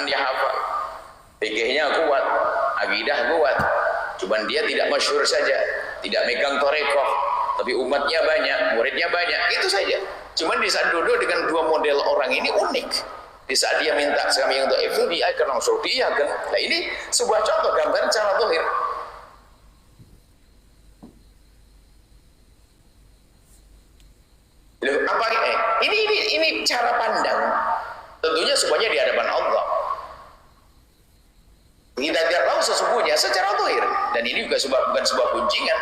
dia hafal, fikihnya kuat, akidah kuat, cuman dia tidak masyhur saja, tidak megang torekoh, tapi umatnya banyak, muridnya banyak, itu saja. Cuman di saat duduk dengan dua model orang ini unik. Di saat dia minta kami untuk itu, dia akan langsung diiyakan. Nah ini sebuah contoh gambaran cara zahir. Apa ini cara pandang. Tentunya semuanya di hadapan Allah. Kita tidak tahu sesungguhnya secara zahir, dan ini juga bukan sebuah kuncingan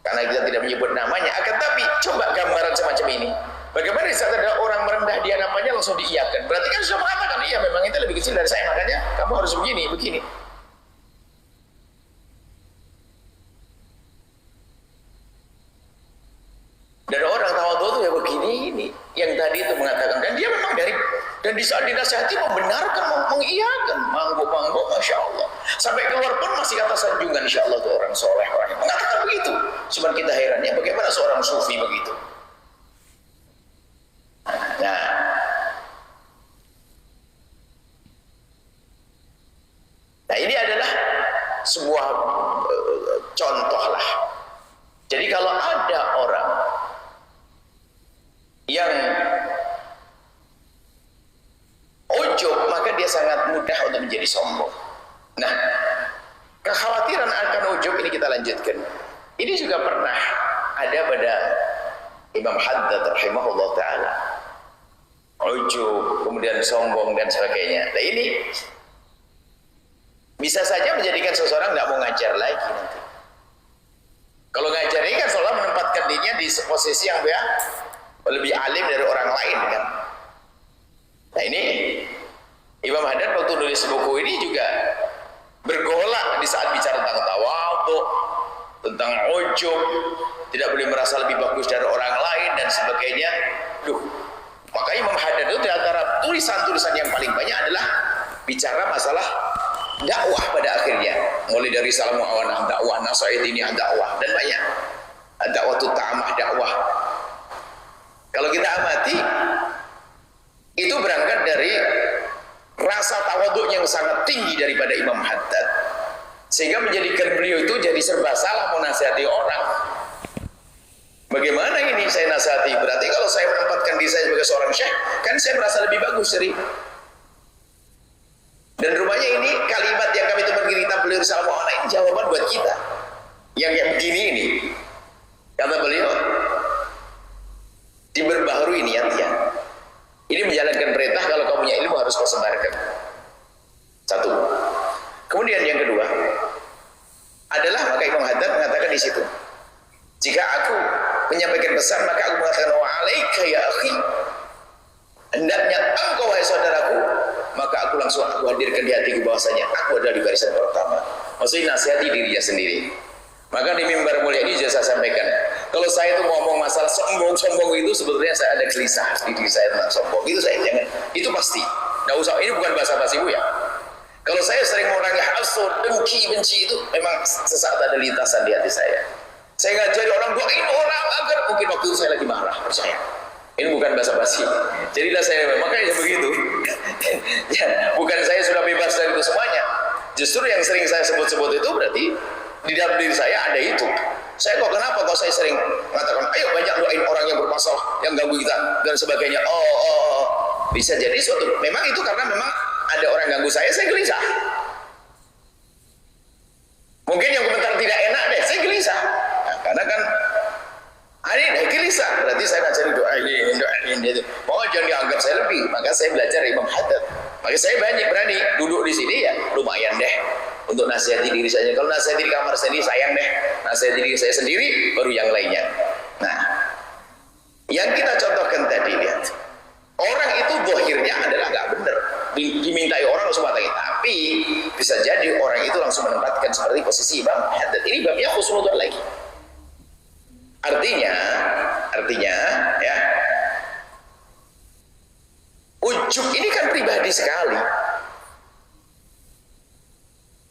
karena kita tidak menyebut namanya. Akan tapi coba gambaran semacam ini. Bagaimana saat ada orang merendah di hadapannya langsung diiyakan? Berarti kan sudah mengatakan, iya memang itu lebih kecil dari saya, makanya kamu harus begini. Dan orang tawadhu itu ya begini ini. Yang tadi itu mengatakan, dan dia memang dan di saat dinasihati membenarkan, mengiyakan, mangguk, masya Allah. Sampai keluar pun masih kata sanjungan, insya Allah itu orang soleh, orang yang mengatakan begitu. Cuman kita herannya bagaimana seorang sufi begitu. Nah ini adalah sebuah contoh lah. Jadi kalau ada orang yang ujub, maka dia sangat mudah untuk menjadi sombong. Nah, kekhawatiran akan ujub ini kita lanjutkan. Ini juga pernah ada pada Imam Haddad rahimahullah ta'ala. Ujub, kemudian sombong dan sebagainya. Nah ini bisa saja menjadikan seseorang nggak mau ngajar lagi nanti. Kalau ngajar ini kan seolah menempatkan dirinya di posisi yang dia lebih alim dari orang lain kan. Nah ini Imam Haddad waktu nulis buku ini juga bergolak di saat bicara tentang tawadhu, tentang ujub, tidak boleh merasa lebih bagus dari orang lain dan sebagainya. Maka Imam Haddad itu di antara tulisan-tulisan yang paling banyak adalah bicara masalah dakwah pada akhirnya, mulai dari salam muawanah dakwah, nasihatiyah dakwah, dan banyak dakwah tutamah dakwah. Kalau kita amati itu berangkat dari rasa tawadhu yang sangat tinggi daripada Imam Haddad, sehingga menjadikan beliau itu jadi serba salah menasihati orang. Bagaimana ini saya nasihati? Berarti kalau saya menempatkan diri saya sebagai seorang syekh, kan saya merasa lebih bagus dari. Dan rupanya ini kalimat yang kami temukan kita beliau salam muawanah ini jawaban buat kita yang kayak begini ini. Kata beliau, diperbaharui niatnya. Ini menjalankan perintah, kalau kau punya ilmu harus kau sebarkan. Satu. Kemudian yang kedua adalah, maka Imam Haddad mengatakan di situ, jika aku menyampaikan pesan, maka aku mengatakan wa alaika ya akhi, hendaknya engkau wahai saudaraku, maka aku langsung hadirkan di hatiku bahwasanya aku adalah di barisan pertama. Maksudnya nasihati dirinya sendiri. Maka di mimbar mulia ini juga saya sampaikan, kalau saya itu ngomong masalah sombong itu sebetulnya saya ada gelisah di diri saya tentang sombong. Itu saya jangan, itu pasti. Nggak usah, ini bukan bahasa basi Bu ya. Kalau saya sering mengurangi hasud, dengki, benci, itu memang sesaat ada lintasan di hati saya. Saya ngajari orang doain orang agar mungkin waktu itu saya lagi marah, percaya. Ini bukan bahasa basi. Jadilah saya makanya begitu. Bukan saya sudah bebas dari itu semuanya. Justru yang sering saya sebut-sebut itu berarti di dalam diri saya ada itu. Saya kok kenapa kalau saya sering mengatakan, ayo banyak doain orang yang bermasalah, yang ganggu kita dan sebagainya. Bisa jadi suatu. Memang itu karena memang ada orang ganggu saya gelisah. Mungkin yang komentar tidak enak deh, saya gelisah. Nah, karena kan hari ini gelisah, berarti saya ngajari doa ini itu. Pokoknya jangan dianggap saya lebih. Maka saya belajar Imam Haddad. Maka saya banyak berani duduk di sini ya, lumayan deh untuk nasihati diri saya. Kalau nasihati di kamar sendiri sayang deh, nasihati diri saya sendiri baru yang lainnya. Nah, yang kita contohkan tadi lihat, orang itu zahirnya adalah nggak benar, dimintai orang langsung mengatakan, tapi bisa jadi orang itu langsung menempatkan seperti posisi Imam Haddad. Ini babnya khusnudzon lagi. Artinya ya, ujub ini kan pribadi sekali.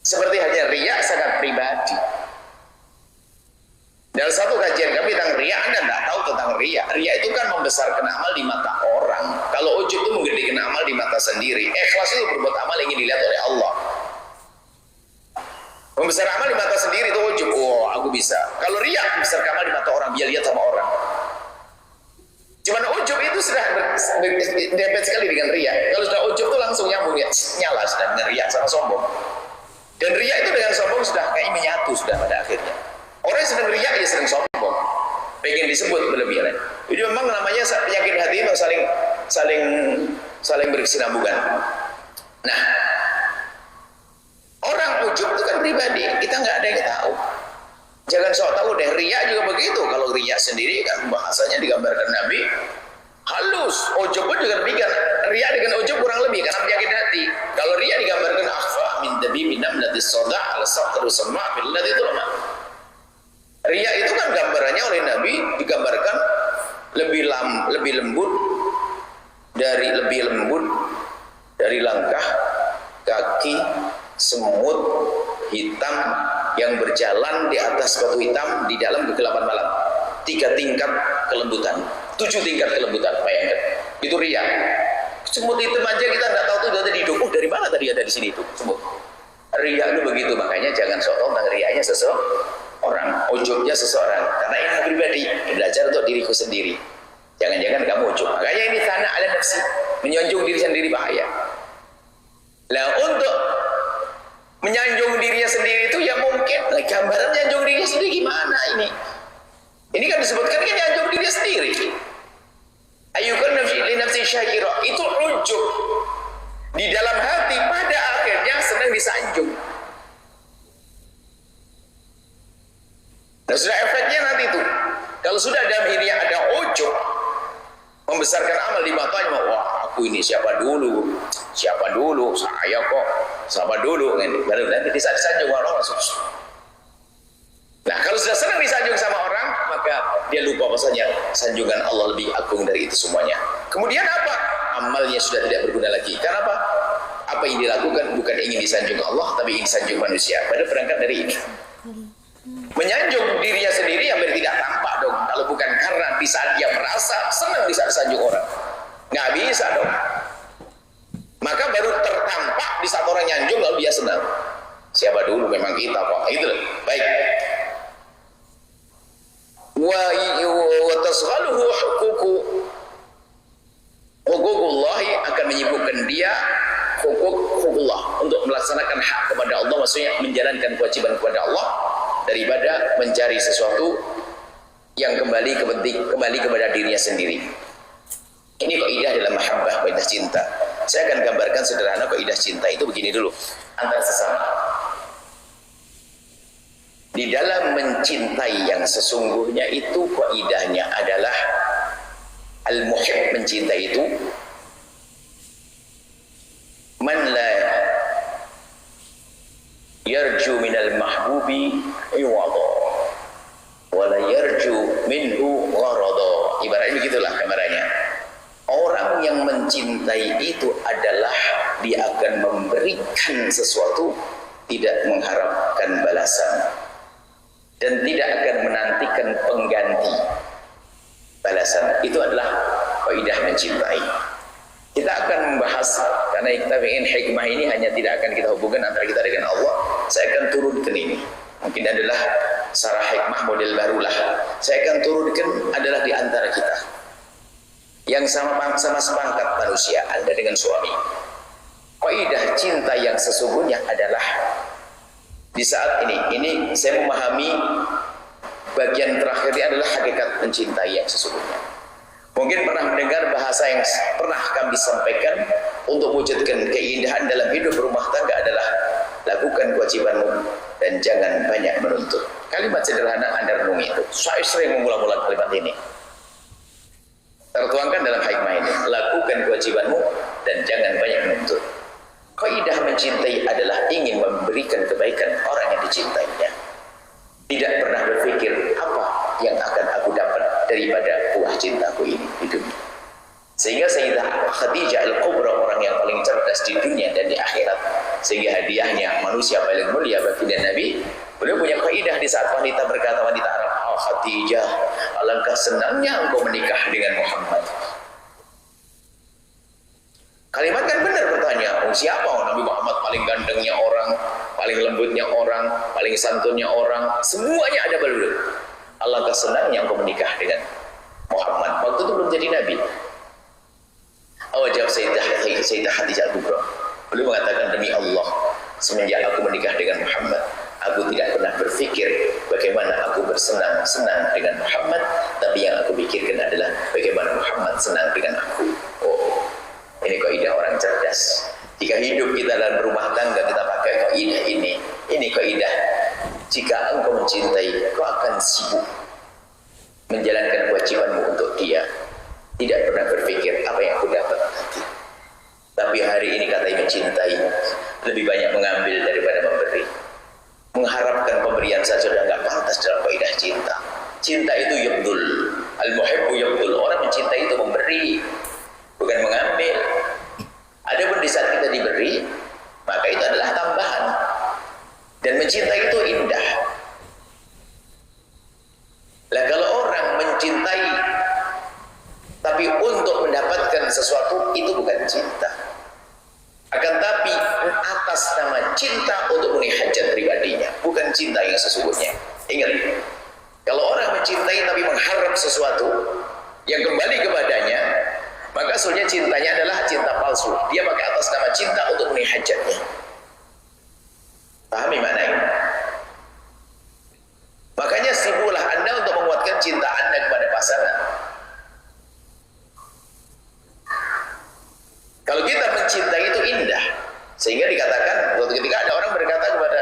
Seperti halnya riya sangat pribadi. Dalam satu kajian kami tentang riya, Anda tidak tahu tentang riya. Riya itu kan membesarkan amal di mata orang. Kalau ujub itu menggedeikan amal di mata sendiri. Ikhlas itu berbuat amal ingin dilihat oleh Allah. Membesar amal di mata sendiri itu ujub. Oh, aku bisa. Kalau riya, membesar amal di mata orang, biar lihat sama orang. Cuman ujub itu sudah dempet sekali dengan riya. Kalau sudah ujub itu langsung nyambung ya, nyala sudah dengan riya sama sombong. Dan riya itu dengan sombong sudah kayak menyatu sudah pada akhirnya. Orang yang sedang riya dia sering sombong, pengen disebut berlebihan. Itu memang namanya penyakit hati itu saling berkesinambungan. Nah, orang ujub itu kan pribadi, kita nggak ada yang tahu. Jangan sok tahu deh, riya juga begitu. Kalau riya sendiri kan bahasanya digambarkan Nabi halus, ujub pun juga demikian. Riya dengan ujub kurang lebih karena penyakit hati. Kalau riya digambarkan akhfa min dabibi namlatis soda al saqru sama fil ladzi tulma. Riya itu kan gambarannya oleh Nabi digambarkan lebih lembut dari langkah kaki semut hitam yang berjalan di atas batu hitam di dalam kegelapan malam. 3 tingkat kelembutan, 7 tingkat kelembutan, bayangkan. Itu riya. Semut hitam aja kita tidak tahu tuh dari hidup. Dari mana tadi ada di sini itu semut? Riya itu begitu, makanya jangan sok tentang riyanya seseorang, ujubnya seseorang. Karena ini pribadi, belajar untuk diriku sendiri. Jangan-jangan kamu ujub. Makanya ini sana ala nafsi, menyanjung diri sendiri bahaya. Nah, untuk menyanjung dirinya sendiri itu ya mungkin gambaran menyanjung dirinya sendiri gimana ini? Ini kan disebutkan kan menyanjung dirinya sendiri. Ayyukan nafsi li nafsi syakira, itu ujub. Di dalam hati pada akhirnya senang disanjung. Nah, sudah efeknya nanti itu. Kalau sudah dalam dirinya ada ujub, membesarkan amal di matanya, wah aku ini siapa dulu, saya kok, siapa dulu, baru nanti disanjung orang langsung. Nah, kalau sudah senang disanjung sama orang, maka dia lupa bahwasanya sanjungan Allah lebih agung dari itu semuanya. Kemudian apa? Amalnya sudah tidak berguna lagi. Karena apa? Apa yang dilakukan bukan ingin disanjung Allah, tapi ingin disanjung manusia. Padahal berangkat dari ini. Menyanjung dirinya sendiri yang tidak tampak dong. Kalau bukan karena di saat dia merasa senang di saat sanjung orang, nggak bisa dong. Maka baru tertampak di saat orang nyanjung lalu dia senang. Siapa dulu memang kita kok. Itu loh. Baik. Wa tasghaluhu huququllahi akan menyibukkan dia huququllah untuk melaksanakan hak kepada Allah, maksudnya menjalankan kewajiban kepada Allah daripada mencari sesuatu yang kembali kepada dirinya sendiri. Ini kaidah dalam mahabbah, kaidah cinta. Saya akan gambarkan sederhana kaidah cinta itu begini dulu antar sesama. Di dalam mencintai yang sesungguhnya itu kaidahnya adalah al-muhib, mencintai itu man la yarju minal mahbubi iwada wa la yarju minhu gharada. Ibaratnya begitulah gambarannya. Orang yang mencintai itu adalah dia akan memberikan sesuatu, tidak mengharapkan balasan dan tidak akan menantikan pengganti balasan. Itu adalah kaidah mencintai. Kita akan membahas, karena kita ingin hikmah ini hanya tidak akan kita hubungkan antara kita dengan Allah. Saya akan turunkan ini. Mungkin adalah sarah hikmah model barulah. Saya akan turunkan adalah di antara kita yang sama sepangkat manusia, Anda dengan suami. Kaidah cinta yang sesungguhnya adalah di saat ini saya memahami bagian terakhir ini adalah hakikat mencintai yang sesungguhnya. Mungkin pernah mendengar bahasa yang pernah kami sampaikan, untuk mewujudkan keindahan dalam hidup rumah tangga adalah lakukan kewajibanmu dan jangan banyak menuntut. Kalimat sederhana Anda renungi itu. Saya sering mengulang-ulang kalimat ini. Tertuangkan dalam hikmah ini, lakukan kewajibanmu dan jangan banyak menuntut. Kaidah mencintai adalah ingin memberikan kebaikan orang yang dicintainya. Tidak pernah berpikir apa yang akan aku dapat daripada buah cintaku ini di dunia. Sehingga Sayyidah Khadijah Al-Kubra, orang yang paling cerdas di dunia dan di akhirat, sehingga hadiahnya manusia paling mulia baginda Nabi, beliau punya kaidah di saat wanita berkata, wanita Arab, "Oh Khadijah, alangkah senangnya engkau menikah dengan Muhammad." Kalimat kan benar bertanya, siapa Nabi Muhammad paling gantengnya orang, paling lembutnya orang, paling santunnya orang, semuanya ada beliau. Alangkah senangnya engkau menikah dengan Muhammad. Waktu itu belum jadi Nabi. Jawab Sayyidah Khadijah Kubra. Beliau mengatakan, demi Allah, semenjak aku menikah dengan Muhammad, aku tidak pernah berpikir bagaimana aku bersenang-senang dengan Muhammad, tapi yang aku pikirkan adalah bagaimana Muhammad senang dengan aku. Oh, ini kaidah orang cerdas. Jika hidup kita dalam rumah tangga, kita pakai kaidah ini. Ini kaidah. Jika engkau mencintai, kau akan sibuk menjalankan kewajibanmu untuk dia. Tidak pernah berpikir apa yang aku dapat nanti. Tapi hari ini katanya mencintai, lebih banyak mengambil daripada memberi. Mengharapkan pemberian saja sudah nggak pantas dalam kaidah cinta. Cinta itu yabdul, al-muhibbu yabdul. Orang mencintai itu memberi, bukan mengambil. Adapun di saat kita diberi, maka itu adalah tambahan. Dan mencintai itu indah. Lah kalau orang mencintai tapi untuk mendapatkan sesuatu, itu bukan cinta. Akan tapi atas nama cinta untuk memenuhi hajat pribadinya, bukan cinta yang sesungguhnya. Ingat, kalau orang mencintai tapi mengharap sesuatu yang kembali kepadanya, maka sebenarnya cintanya adalah cinta palsu. Dia pakai atas nama cinta untuk memenuhi hajatnya. Pahami makna ini? Makanya sibuklah Anda untuk menguatkan cinta Anda kepada pasangan. Kalau kita mencintai itu indah, sehingga dikatakan suatu ketika ada orang berkata kepada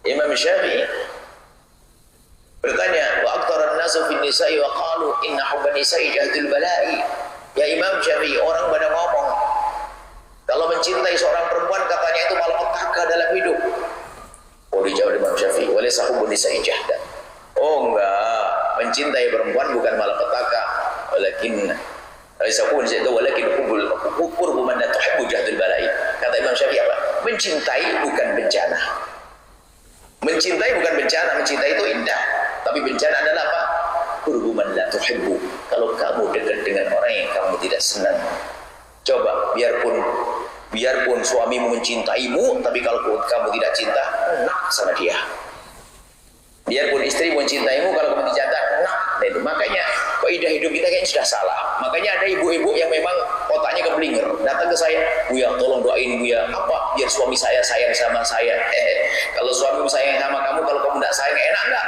Imam Syafi'i, bertanya, wa aktaran nasu fin nisa'i wa qalu inna hubban nisa'i jahdul bala'i. Ya Imam Syafi'i, orang pada ngomong kalau mencintai seorang perempuan katanya itu malapetaka dalam hidup. Oh, dijawab Imam Syafi'i, walaysa hubbun nisa'i jahdan. Oh enggak, mencintai perempuan bukan malapetaka, walakin hubbul man la tuhibbu jahdul bala'i. Kata Imam Syafi'i apa? Mencintai bukan bencana. Mencintai bukan bencana, mencintai itu indah. Tapi bencana adalah apa? Hubbu man la tuhibbu. Kalau kamu dekat dengan orang yang kamu tidak senang, coba biarpun suamimu mencintaimu, tapi kalau kamu tidak cinta, enak sama dia. Biarpun istri mencintaimu, kalau kamu tidak cinta, enak. Nah itu makanya kaidah hidup kita kayaknya sudah salah. Makanya ada ibu-ibu yang memang otaknya keblinger, datang ke saya, Buya tolong doain Buya, apa biar suami saya sayang sama saya. Kalau suamimu sayang sama kamu, kalau kamu tidak sayang, enak enggak?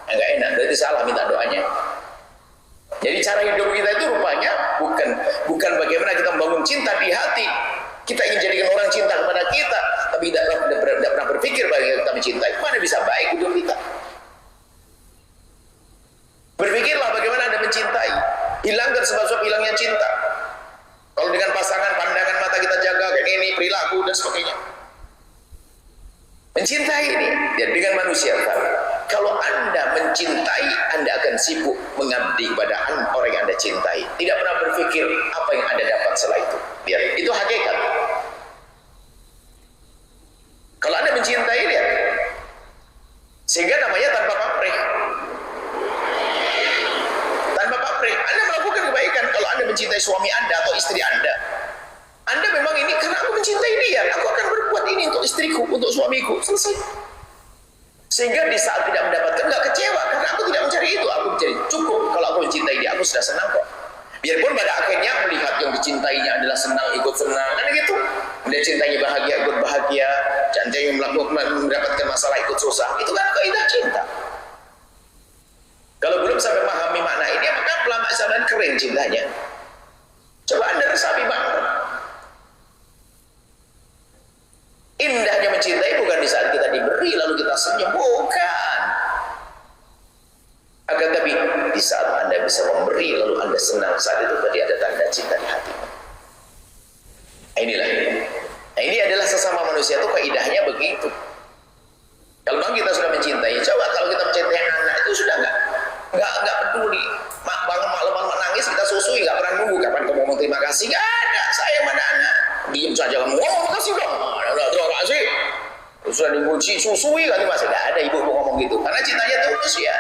Enggak enak, berarti salah minta doanya. Jadi cara hidup kita itu rupanya bukan bagaimana kita membangun cinta di hati. Kita ingin jadikan orang cinta kepada kita, tapi tidak pernah berpikir bagaimana kita mencintai. Mana bisa baik hidup kita? Berpikirlah bagaimana Anda mencintai. Hilangkan sebab-sebab hilangnya cinta. Kalau dengan pasangan, pandangan mata kita jaga kayak ini, perilaku dan sebagainya. Mencintai ini ya dengan manusia. Kalau Anda mencintai, Anda akan sibuk mengabdi kepada orang yang Anda cintai. Tidak pernah berpikir apa yang Anda dapat setelah itu. Biar itu hakikat. Kalau Anda mencintai dia, sehingga namanya tanpa pamrih. Tanpa pamrih, Anda melakukan kebaikan. Kalau Anda mencintai suami Anda atau istri Anda memang ini karena aku mencintai dia, aku akan berbuat ini untuk istriku, untuk suamiku. Selesai. Sehingga di saat tidak mendapatkan, nggak kecewa karena aku tidak mencari itu, aku mencari cukup. Kalau aku mencintai dia, aku sudah senang kok. Biarpun pada akhirnya melihat yang dicintainya adalah senang, ikut senang, kan gitu. Dia cintanya bahagia, ikut bahagia. Cintanya mendapatkan masalah, ikut susah. Itu kan kaidah cinta. Kalau belum sampai memahami makna ini, maka lama sampai kering cintanya. Coba Anda resapi banget. Indahnya mencintai bukan di saat kita diberi lalu kita senyum, bukan. Akan tapi di saat Anda bisa memberi lalu Anda senang, saat itu tadi ada tanda cinta di hati. Nah, inilah ini. Nah, ini adalah sesama manusia itu kaidahnya begitu. Kalau memang kita sudah mencintai, coba kalau kita mencintai anak itu sudah enggak peduli. Bangun malam menangis kita susui, enggak pernah nunggu kapan kamu ngomong terima kasih. Enggak ada, saya mana anak. Diam saja kamu ngomong makasih dong. Terima kasih. Sudah dipuji susui kan masih enggak ada ibu ngomong gitu. Karena cintanya tulus ya.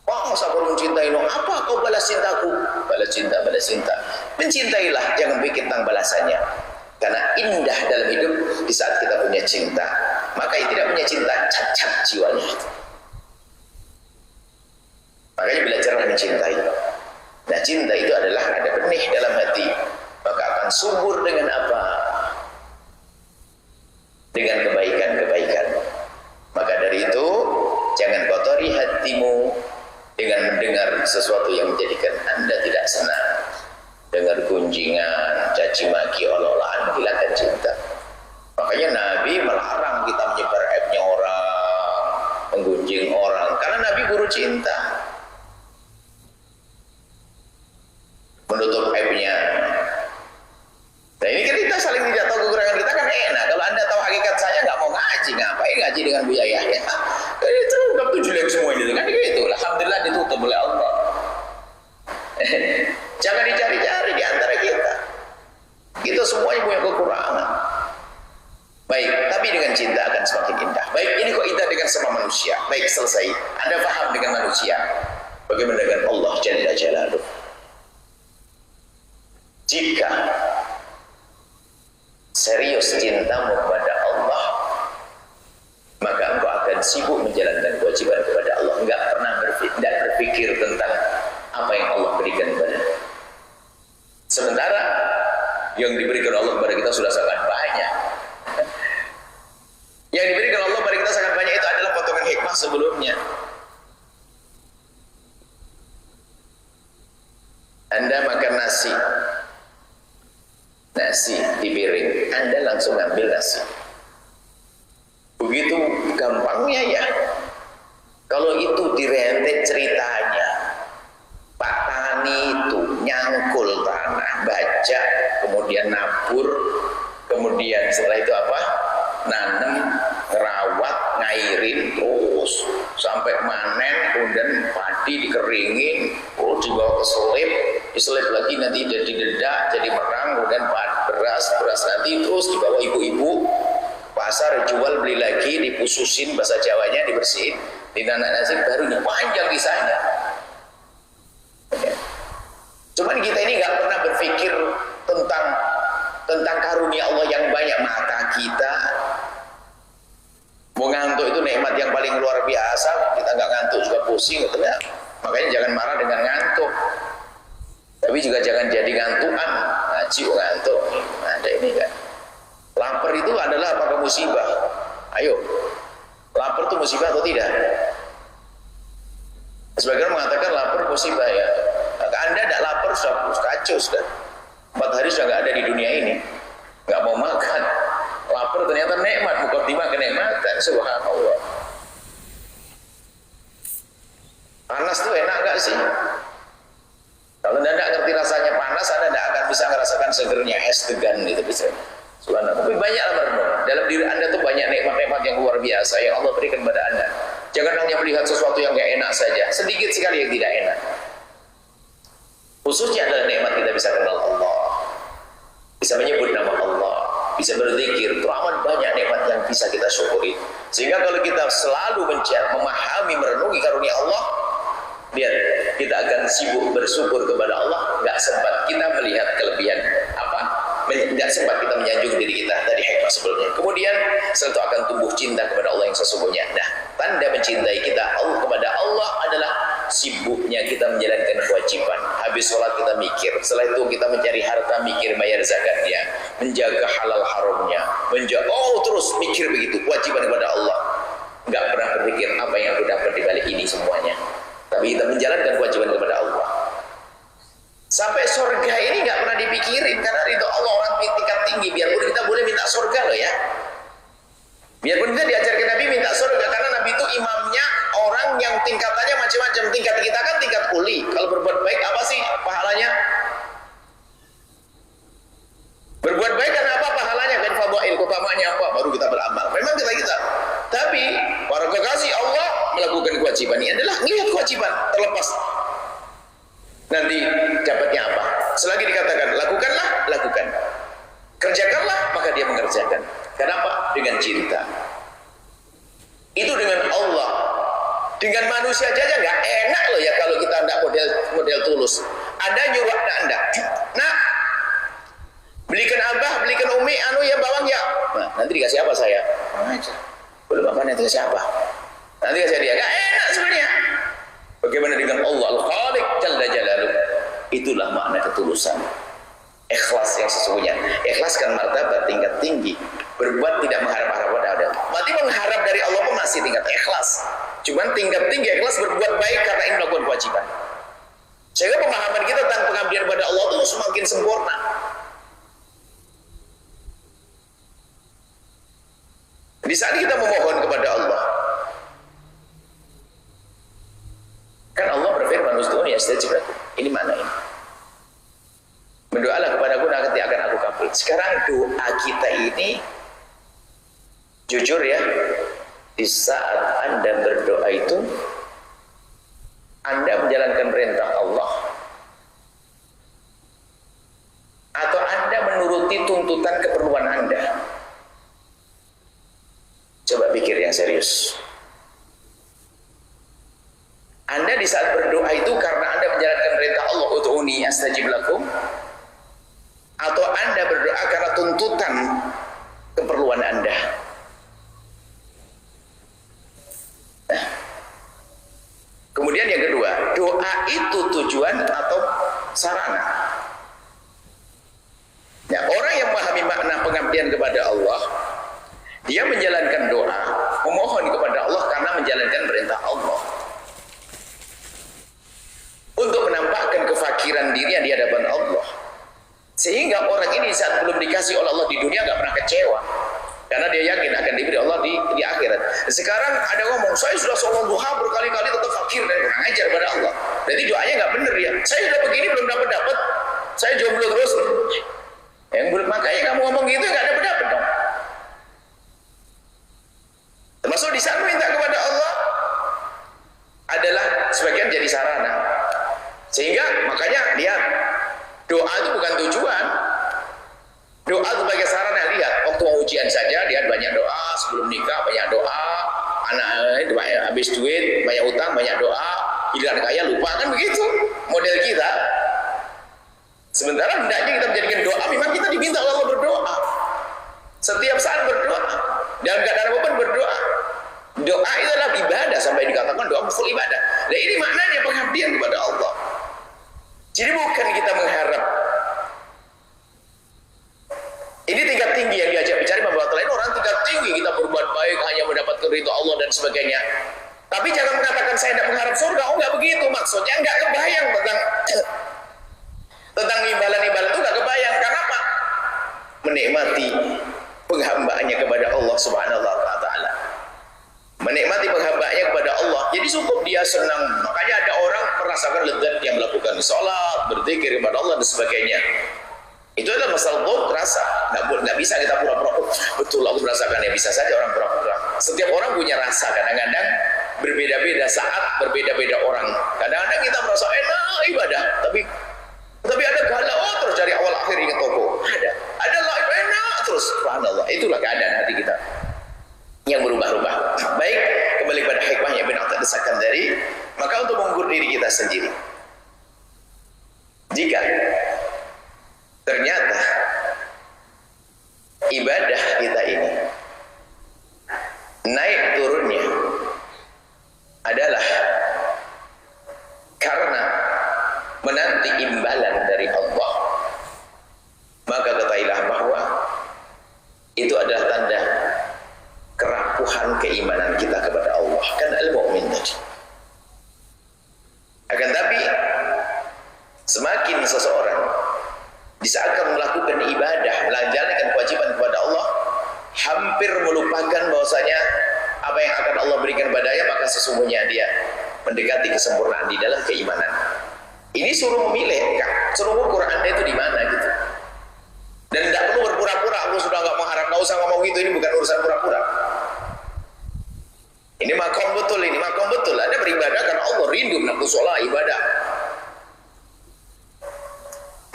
Wah, masa baru mencintai lo? Apa kau balas cintaku? Balas cinta, balas cinta. Mencintailah, jangan pikir tentang balasannya. Karena indah dalam hidup di saat kita punya cinta. Maka yang tidak punya cinta cacat jiwanya. Makanya belajarlah mencintai. Nah, cinta itu adalah ada benih dalam hati, maka akan subur dengan apa? Dengan kebaikan-kebaikan. Maka dari itu jangan kotori hatimu dengan mendengar sesuatu yang menjadikan Anda tidak senang. Dengar gunjingan, caci maki, olah-olahan, menghilangkan cinta. Makanya Nabi melarang kita menyebar aibnya orang, menggunjing orang, karena Nabi guru cinta. Menutup aibnya. Nah ini kan kita saling tidak tahu kekurangan kita kan enak. Kalau Anda tahu hakikat saya nggak mau ngaji, ngapain ngaji dengan Bu Yaya? Ya, itu udah jelek semua ini kan gitu. Alhamdulillah ditutup oleh Allah. Jangan dicari-cari di antara kita. Kita semuanya punya kekurangan. Baik, tapi dengan cinta akan semakin indah. Baik, ini kok indah dengan sama manusia. Baik, selesai. Anda paham dengan manusia. Bagaimana dengan Allah Jalla Jalaluh? Jika serius cintamu kepada Allah, maka engkau akan sibuk menjalankan kewajiban kepada Allah. Enggak pernah berpikir tentang apa yang Allah berikan kepada. Sementara yang diberikan Allah kepada kita sudah sangat banyak. Yang diberikan Allah kepada kita sangat banyak itu adalah potongan hikmah sebelumnya. Anda makan nasi di piring, Anda langsung ambil nasi. Begitu gampangnya ya. Kalau itu direntet ceritanya, Pak Tani itu nyangkul tanah, baja, kemudian nabur, kemudian setelah itu apa? Nanam, ngerawat, ngairin, terus sampai manen, kemudian padi dikeringin, terus dibawa ke diselip lagi nanti jadi dedak, jadi merang, kemudian beras nanti terus dibawa ibu-ibu pasar, jual beli lagi, dipususin bahasa Jawanya, dibersihin, dinanak nasi, baru ini panjang kisahnya. Cuman kita ini nggak pernah berpikir tentang karunia Allah yang banyak. Mata kita mau ngantuk itu nikmat yang paling luar biasa. Kita nggak ngantuk juga pusing, gitu ya. Makanya jangan marah dengan ngantuk, tapi juga jangan jadi ngantukan. Ngaji ngantuk, ada ini kan. Lapar itu adalah apakah musibah? Ayo, lapar itu musibah atau tidak? Sebagian mengatakan lapar musibah ya. Anda tidak lapar sudah kacau sudah. 4 hari sudah nggak ada di dunia ini, nggak mau makan. Lapar ternyata nikmat, mukadimah kenikmatan. Subhanallah. Panas tuh enak nggak sih? Kalau Anda tidak ngerti rasanya panas, Anda tidak akan bisa merasakan segernya es degan itu bisa. Subhanallah. Tapi banyak dalam diri Anda tuh banyak nikmat-nikmat yang luar biasa yang Allah berikan kepada Anda. Jangan hanya melihat sesuatu yang nggak enak saja. Sedikit sekali yang tidak enak. Khususnya adalah nikmat kita bisa kenal Allah, bisa menyebut nama Allah, bisa berzikir. Teramat banyak nikmat yang bisa kita syukuri. Sehingga kalau kita selalu memahami, merenungi karunia Allah, lihat kita akan sibuk bersyukur kepada Allah. Nggak sempat kita melihat kelebihan nggak sempat kita menyanjung diri kita dari hikmah sebelumnya. Kemudian setelah itu akan tumbuh cinta kepada Allah yang sesungguhnya. Nah, tanda mencintai kita kepada Allah adalah sibuknya kita menjalankan kewajiban. Habis sholat kita mikir, setelah itu kita mencari harta, mikir bayar zakatnya, menjaga halal haramnya, terus mikir begitu kewajiban kepada Allah. Nggak pernah berpikir apa yang aku dapat di balik ini semuanya, tapi kita menjalankan kewajiban kepada Allah. Sampai surga ini nggak pernah dipikirin, karena itu Allah orang tingkat tinggi. Biarpun kita boleh minta surga loh ya, biarpun kita diajarkan Nabi minta surga, karena Nabi itu imamnya orang yang tingkatannya macam-macam. Tingkat kita kan tingkat kuli. Kalau berbuat baik apa sih pahalanya? Berbuat baik kan apa pahalanya? Kan fadhail, utamanya apa? Baru kita beramal. Memang kita. Tapi para kekasih Allah melakukan kewajiban. Ini adalah melihat kewajiban terlepas. Nanti dapatnya apa? Selagi dikatakan lakukan. Kerjakanlah, maka dia mengerjakan. Kenapa? Dengan cinta. Itu dengan Allah. Dengan manusia aja nggak enak loh ya kalau kita tidak model tulus. Anda nyuruh Anda, nah Belikan abah, belikan umi, anu ya bawang ya. Nah, nanti dikasih apa saya? Aja. Belum apa nanti kasih apa? Nanti kasih dia. Gak enak sebenarnya. Bagaimana dengan Allah Al-Khaliq Jalla Jalaluh? Itulah makna ketulusan. Ikhlas yang sesungguhnya. Ikhlaskan martabat tingkat tinggi. Berbuat tidak mengharap-harap pada Allah. Berarti mengharap dari Allah pun masih tingkat ikhlas. Cuman tingkat tinggi ikhlas berbuat baik karena ingin melakukan kewajiban. Sehingga pemahaman kita tentang pengabdian pada Allah itu semakin sempurna. Di saat kita memohon kepada Allah, kan Allah berfirman, "Ud'uuni astajib lakum." Ini mana ini? Berdoalah kepadaku nanti akan aku kabul. Sekarang doa kita ini, jujur ya, di saat Anda berdoa itu, Anda menjalankan perintah Allah, atau Anda menuruti tuntutan keperluan Anda? Coba pikir yang serius. Anda di saat berdoa itu karena Anda menjalankan perintah Allah, "Ud'uuni astajib lakum," atau Anda berdoa karena tuntutan keperluan Anda? Nah, kemudian yang kedua, doa itu tujuan atau sarana? Nah, orang yang memahami makna pengabdian kepada Allah, dia menjalankan doa, memohon kepada Allah karena menjalankan perintah Allah, untuk menampakkan kefakiran dirinya di hadapan Allah. Sehingga orang ini saat belum dikasih oleh Allah di dunia gak pernah kecewa, karena dia yakin akan diberi Allah di akhirat. Sekarang ada ngomong, "Saya sudah sholat duha berkali-kali tetap fakir dan kurang ajar pada Allah." Berarti doanya gak bener ya. "Saya sudah begini belum dapat, saya jomblo terus." Yang belum, makanya kamu ngomong gitu gak dapat dong. Termasuk di saat minta kepada Allah adalah sebagian jadi sarana. Sehingga makanya lihat, doa itu bukan tujuan. Doa sebagai sarana. Lihat, waktu mau ujian saja lihat banyak doa, sebelum nikah banyak doa, anak itu banyak habis duit, banyak utang, banyak doa, giliran kaya lupa, kan begitu model kita. Sementara hendaknya kita menjadikan doa, memang kita diminta Allah berdoa. Setiap saat berdoa, dalam keadaan apapun berdoa. Doa itu adalah ibadah, sampai dikatakan doa full ibadah. Nah, ini maknanya pengabdian kepada Allah. Jadi bukan kita mengharap. Ini tingkat tinggi yang diajak bicara membuat lain orang tingkat tinggi, kita berbuat baik hanya mendapatkan ridho Allah dan sebagainya. Tapi jangan mengatakan saya tidak mengharap surga. Oh, enggak begitu maksudnya, enggak kebayang tentang imbalan-imbalan itu, enggak kebayang. Karena apa? Menikmati penghambaannya kepada Allah Subhanahu wa taala. Menikmati penghambaannya kepada Allah. Jadi cukup dia senang. Makanya ada orang merasakan lezat yang melakukan sholat, berzikir kepada Allah dan sebagainya. Itu adalah masalah dhauq, rasa. Nggak bisa kita pura-pura, "Oh, betul aku merasakan." Ya bisa saja orang pura-pura. Setiap orang punya rasa, kadang-kadang berbeda-beda saat, berbeda-beda orang. Kadang-kadang kita merasa enak ibadah, tapi ada galau terus dari awal akhir ingat toko. Ada live enak terus. Subhanallah. Itulah keadaan hati kita yang berubah-ubah. Baik, kembali pada hikmahnya Ibn Atha As-Sakandari. Maka untuk mengukur diri kita sendiri, jika ternyata ibadah kita ini naik turunnya adalah karena menanti imbalan dari Allah, maka ketahuilah bahwa itu adalah tanda kerapuhan keimanan kita kepada Allah. Kan al-mu'min tadi. Akan tapi semakin seseorang di saat akan melakukan ibadah, menjalankan kewajiban kepada Allah, hampir melupakan bahwasanya apa yang akan Allah berikan padanya, maka sesungguhnya dia mendekati kesempurnaan di dalam keimanan. Ini suruh memilih, suruh ukur Anda itu di mana gitu. Dan tidak perlu berpura-pura, aku sudah nggak mengharap, nggak usah ngomong gitu, ini bukan urusan pura-pura. Ini makom betul, ini makom betul. Anda beribadah karena Allah rindu menakut sholat ibadah.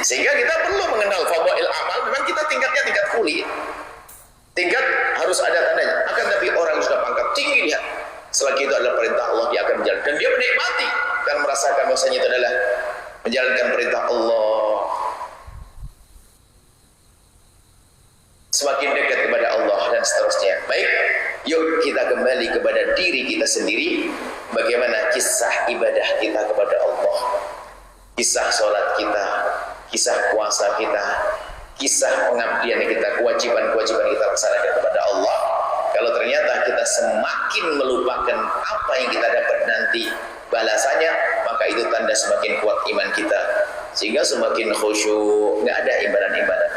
Sehingga kita perlu mengenal fadail amal. Memang kita tingkatnya tingkat kulit, tingkat harus ada tandanya. Akan tapi orang sudah pangkat tinggi dia, selagi itu adalah perintah Allah, dia akan menjalankan. Dan dia menikmati dan merasakan bahwasanya itu adalah menjalankan perintah Allah. kita kembali kepada diri kita sendiri, bagaimana kisah ibadah kita kepada Allah, kisah sholat kita, kisah puasa kita, kisah pengabdian kita, kewajiban-kewajiban kita laksanakan kepada Allah. Kalau ternyata kita semakin melupakan apa yang kita dapat nanti balasannya, maka itu tanda semakin kuat iman kita, sehingga semakin khusyuk. Nggak ada imbalan-imbalan,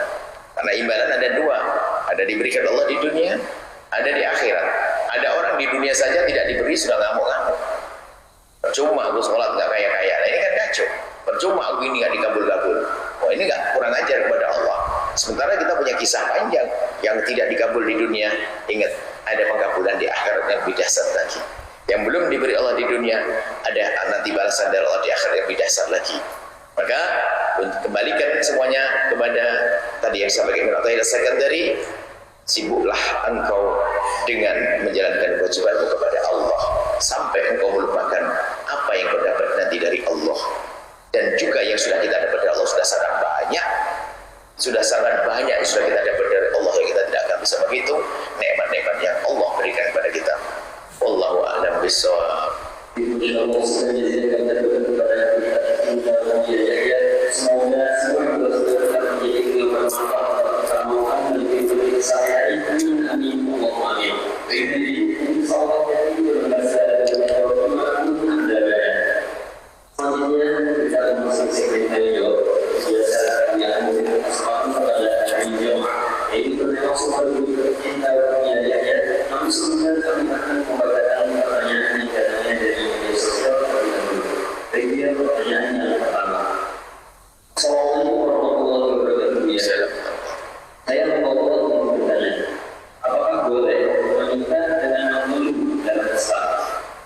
karena imbalan ada dua, ada diberikan Allah di dunia, ada di akhirat. Ada orang di dunia saja tidak diberi sudah ngamuk-ngamuk, percuma aku sholat nggak kaya-kaya. Nah, ini kan kacau. Percuma aku ini nggak dikabul-kabul. Oh, ini nggak, kurang ajar kepada Allah. Sementara kita punya kisah panjang yang tidak dikabul di dunia. Ingat, ada pengkabulan di akhirat yang lebih dahsyat lagi. Yang belum diberi Allah di dunia, ada nanti balasan dari Allah di akhirat yang lebih dahsyat lagi. Maka kembalikan semuanya kepada tadi yang sampaikan Ibnu Athaillah Sakandari. Sibuklah engkau dengan menjalankan kewajibanmu kepada Allah sampai engkau melupakan apa yang kau dapat nanti dari Allah. Dan juga yang sudah kita dapat dari Allah sudah sangat banyak. Sudah sangat banyak yang sudah kita dapat dari Allah yang kita tidak akan bisa menghitung nikmat-nikmat yang Allah berikan kepada kita. Wallahu a'lam bishawab. Insyaallah semoga semua tetap menjadi kebermanfaatan keberkahan bagi saya ini. Amin. Allahumma amin. Jadi insyaallah ini berbahasa selanjutnya kita akan masuk segmen tanya jawab. Biasa yang kesempatan pada hari ini, ini bertema soal cinta dunia. Namun sebelumnya kami akan membacakan pertanyaan yang datangnya dari media sosial terlebih dahulu. Bagian pertanyaan yang pertama. Assalamualaikum warahmatullahi wabarakatuh. Saya membawa untuk bertanya, apakah boleh menikah dengan non-Muslim dalam Islam?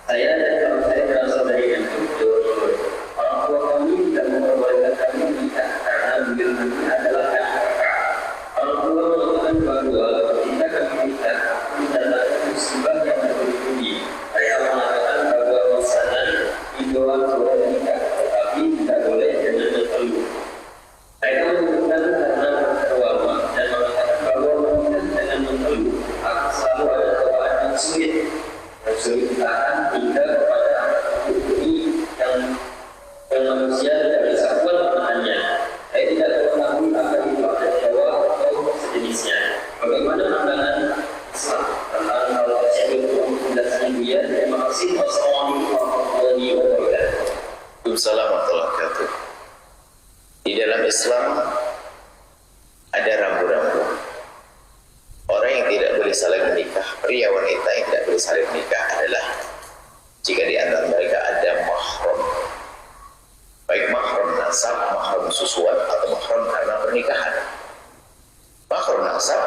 Saya dan kalau saya berasal dari Bandung, Jawa Timur. Orang tua kami tidak memperbolehkan kami menikah karena beliau nanti adalah kakak. Orang tua mengatakan bahwa jika kami menikah mendatangkan musibah yang bertubi-tubi. Saya mengatakan bahwa misalnya idola boleh menikah, tetapi tidak boleh dengan non-Muslim. Saya menyebutkan karena ulama dan mengatakan bahwa menikah dengan non-Muslim akan selalu ada cobaan yang sulit. Sulit ditahan hingga kepada bukti yang manusia tidak bisa kuat menahannya. Saya tidak mengetahui apa itu adat Jawa atau sejenisnya. Bagaimana pandangan Islam tentang hal tersebut? Penjelasan dia. Terima kasih. Wassalamualaikum warahmatullahi wabarakatuh. Waalaikumsalam warahmatullahi wabarakatuh. Di dalam Islam ada rambu-rambu. Orang yang tidak boleh saling menikah, pria wanita yang tidak boleh saling menikah adalah jika di antara mereka ada mahram, baik mahram nasab, mahram susuan, atau mahram karena pernikahan. Mahram nasab,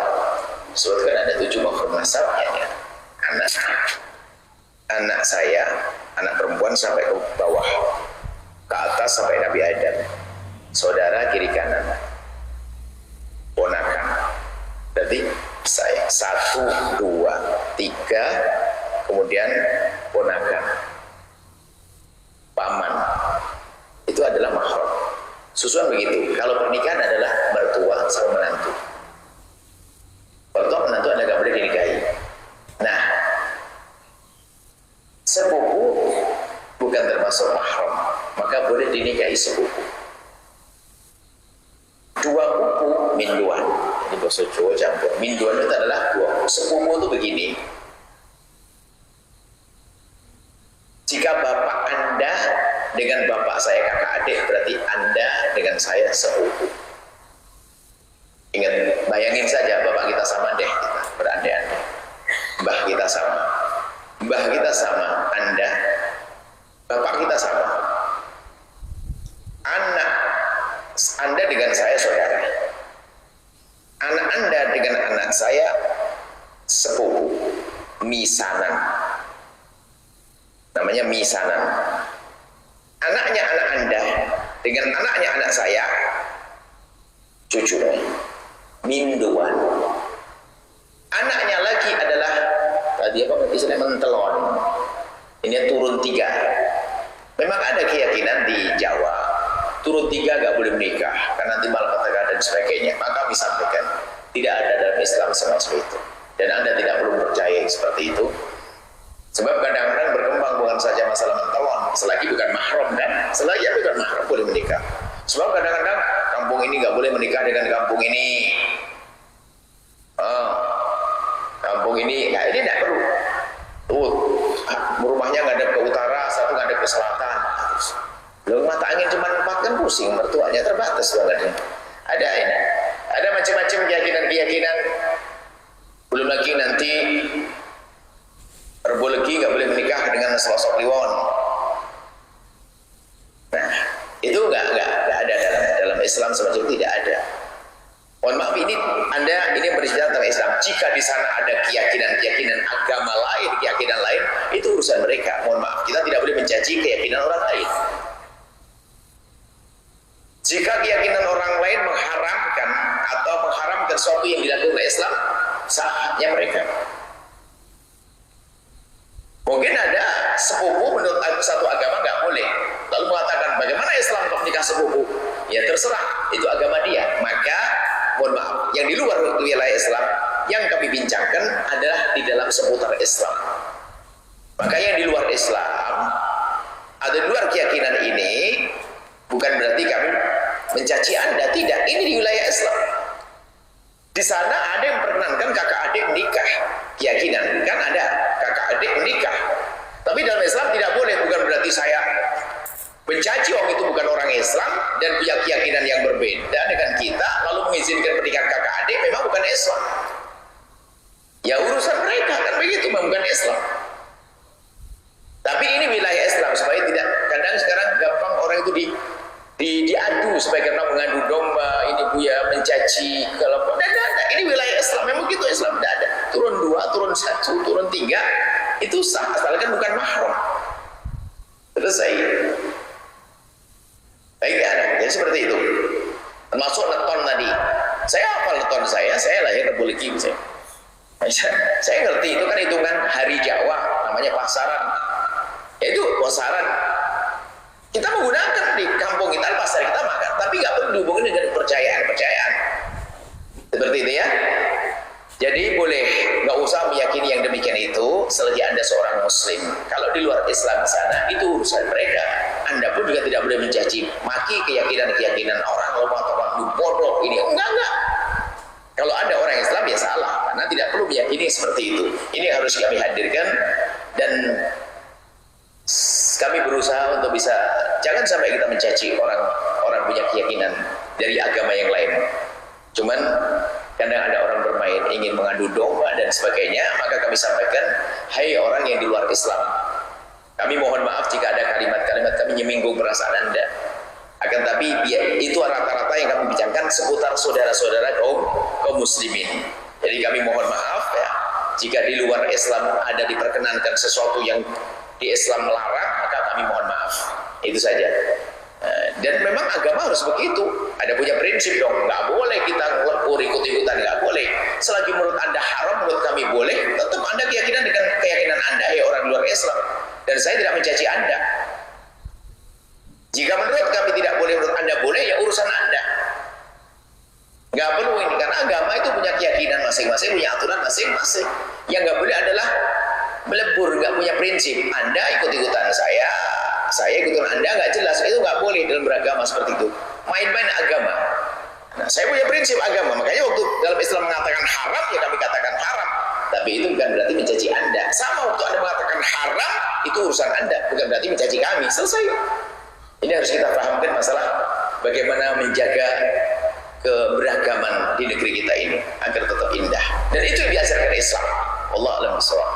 sebutkan ada 7 mahram nasabnya ya. Anak saya, anak perempuan sampai ke bawah, ke atas sampai Nabi Adam, saudara kiri kanan, ponakan. Berarti saya 1, 2, 3, kemudian ponakan, paman, itu adalah mahram. Susuan begitu. Kalau pernikahan adalah mertua sama menantu. Mertua menantu Anda nggak boleh dinikahi. Nah, sepupu bukan termasuk mahram, maka boleh dinikahi sepupu. 2 buku minduan. Ini bahasa Jawa campur. Minduan itu adalah 2 sepupu itu begini. Jika bapak Anda dengan bapak saya kakak adik, berarti Anda dengan saya sepupu. Ingat, bayangin saja bapak kita sama deh, kita berandai-andai. Mbah kita sama. Mbah kita sama, Anda. Bapak kita sama. Anak Anda dengan saya saudara. Anak Anda dengan anak saya sepupu, misanan. Namanya misanan. Anaknya anak Anda dengan anaknya anak saya cucu, minduan. Anaknya lagi adalah tadi apa istilahnya mentelon. Ini turun 3. Memang ada keyakinan di Jawa turun 3 gak boleh menikah karena nanti malapetaka dan sebagainya. Maka kami sampaikan tidak ada dalam Islam semacam itu, dan Anda tidak perlu percaya seperti seperti itu. Sebab kadang-kadang berkembang bukan saja masalah mentalon, selagi bukan mahram kan, selagi bukan mahram boleh menikah. Sebab kadang-kadang kampung ini nggak boleh menikah dengan kampung ini. Kampung ini, nah ini tidak perlu. Tuh, rumahnya ngadep ke utara, satu ngadep ke selatan. Lalu mata angin cuma 4 kan pusing, mertuanya terbatas banget. Ada ini, ada macam-macam keyakinan-keyakinan. Belum lagi nanti Rebo Legi nggak boleh menikah dengan sosok Kliwon. Nah, itu nggak ada dalam Islam semacam itu, tidak ada. Mohon maaf, ini berbicara tentang Islam. Jika di sana ada keyakinan agama lain, keyakinan lain, itu urusan mereka. Mohon maaf, kita tidak boleh mencaci keyakinan orang lain. Jika keyakinan orang lain mengharamkan sesuatu yang dilakukan oleh Islam, saatnya mereka. Mungkin ada sepupu menurut satu agama nggak boleh, lalu mengatakan bagaimana Islam untuk nikah sepupu? Ya terserah, itu agama dia. Maka mohon maaf, yang di luar wilayah Islam yang kami bincangkan adalah di dalam seputar Islam. Maka yang di luar Islam, ada di luar keyakinan ini, bukan berarti kami mencaci Anda, tidak. Ini di wilayah Islam. Di sana ada yang memperkenankan kakak adik menikah, keyakinan kan ada kakak adik menikah. Tapi dalam Islam tidak boleh, bukan berarti saya mencaci orang itu bukan orang Islam dan punya keyakinan yang berbeda dengan kita, lalu mengizinkan pernikahan kakak adik, memang bukan Islam. Ya urusan mereka kan begitu, bukan Islam. Tapi ini wilayah Islam, supaya tidak, kadang sekarang gampang orang itu diadu supaya karena mengadu domba, ini Buya mencaci kalau ini wilayah Islam, memang begitu. Islam tidak ada turun 2, turun 1, turun 3 itu sah, asalkan bukan mahram. Selesai. Baik ya, jadi seperti itu. Termasuk neton tadi. Saya hafal neton saya lahir Rebo Legi misalnya. Saya ngerti itu kan hitungan hari Jawa, namanya pasaran. Itu pasaran. Kita menggunakan di kampung kita, pasar kita makan, tapi nggak perlu dihubungin dengan kepercayaan. Seperti itu ya. Jadi boleh, nggak usah meyakini yang demikian itu selagi Anda seorang Muslim. Kalau di luar Islam sana, itu urusan mereka. Anda pun juga tidak boleh mencaci maki keyakinan orang, lalu mengatakan lu bodoh ini. Enggak. Kalau ada orang Islam ya salah, karena tidak perlu meyakini seperti itu. Ini harus kami hadirkan, dan kami berusaha untuk bisa jangan sampai kita mencaci orang punya keyakinan dari agama yang lain. Cuman kadang ada orang bermain ingin mengadu domba dan sebagainya, maka kami sampaikan, hai orang yang di luar Islam, kami mohon maaf jika ada kalimat-kalimat kami menyinggung perasaan Anda. Akan tapi itu rata-rata yang kami bincangkan seputar saudara-saudara kaum muslimin. Jadi kami mohon maaf ya, jika di luar Islam ada diperkenankan sesuatu yang di Islam melarang, maka kami mohon maaf. Itu saja. Dan memang agama harus begitu. Ada punya prinsip dong. Nggak boleh kita ikut-ikutan, nggak boleh. Selagi menurut Anda haram, menurut kami boleh. Tetap Anda keyakinan dengan keyakinan Anda, orang luar Islam. Dan saya tidak mencaci Anda. Jika menurut kami tidak boleh, menurut Anda boleh, ya urusan Anda. Nggak perlu ini, karena agama itu punya keyakinan masing-masing, punya aturan masing-masing. Yang nggak boleh adalah melebur, nggak punya prinsip. Anda ikut-ikutan saya ikutan Anda, nggak jelas. Itu nggak boleh dalam beragama seperti itu. Main-main agama. Nah, saya punya prinsip agama, makanya waktu dalam Islam mengatakan haram, ya kami katakan haram. Tapi itu bukan berarti mencaci Anda. Sama waktu Anda mengatakan haram, itu urusan Anda, bukan berarti mencaci kami. Selesai. Ini harus kita pahamkan masalah bagaimana menjaga keberagaman di negeri kita ini agar tetap indah. Dan itu yang diajarkan Islam. Allah a'lam bishawab.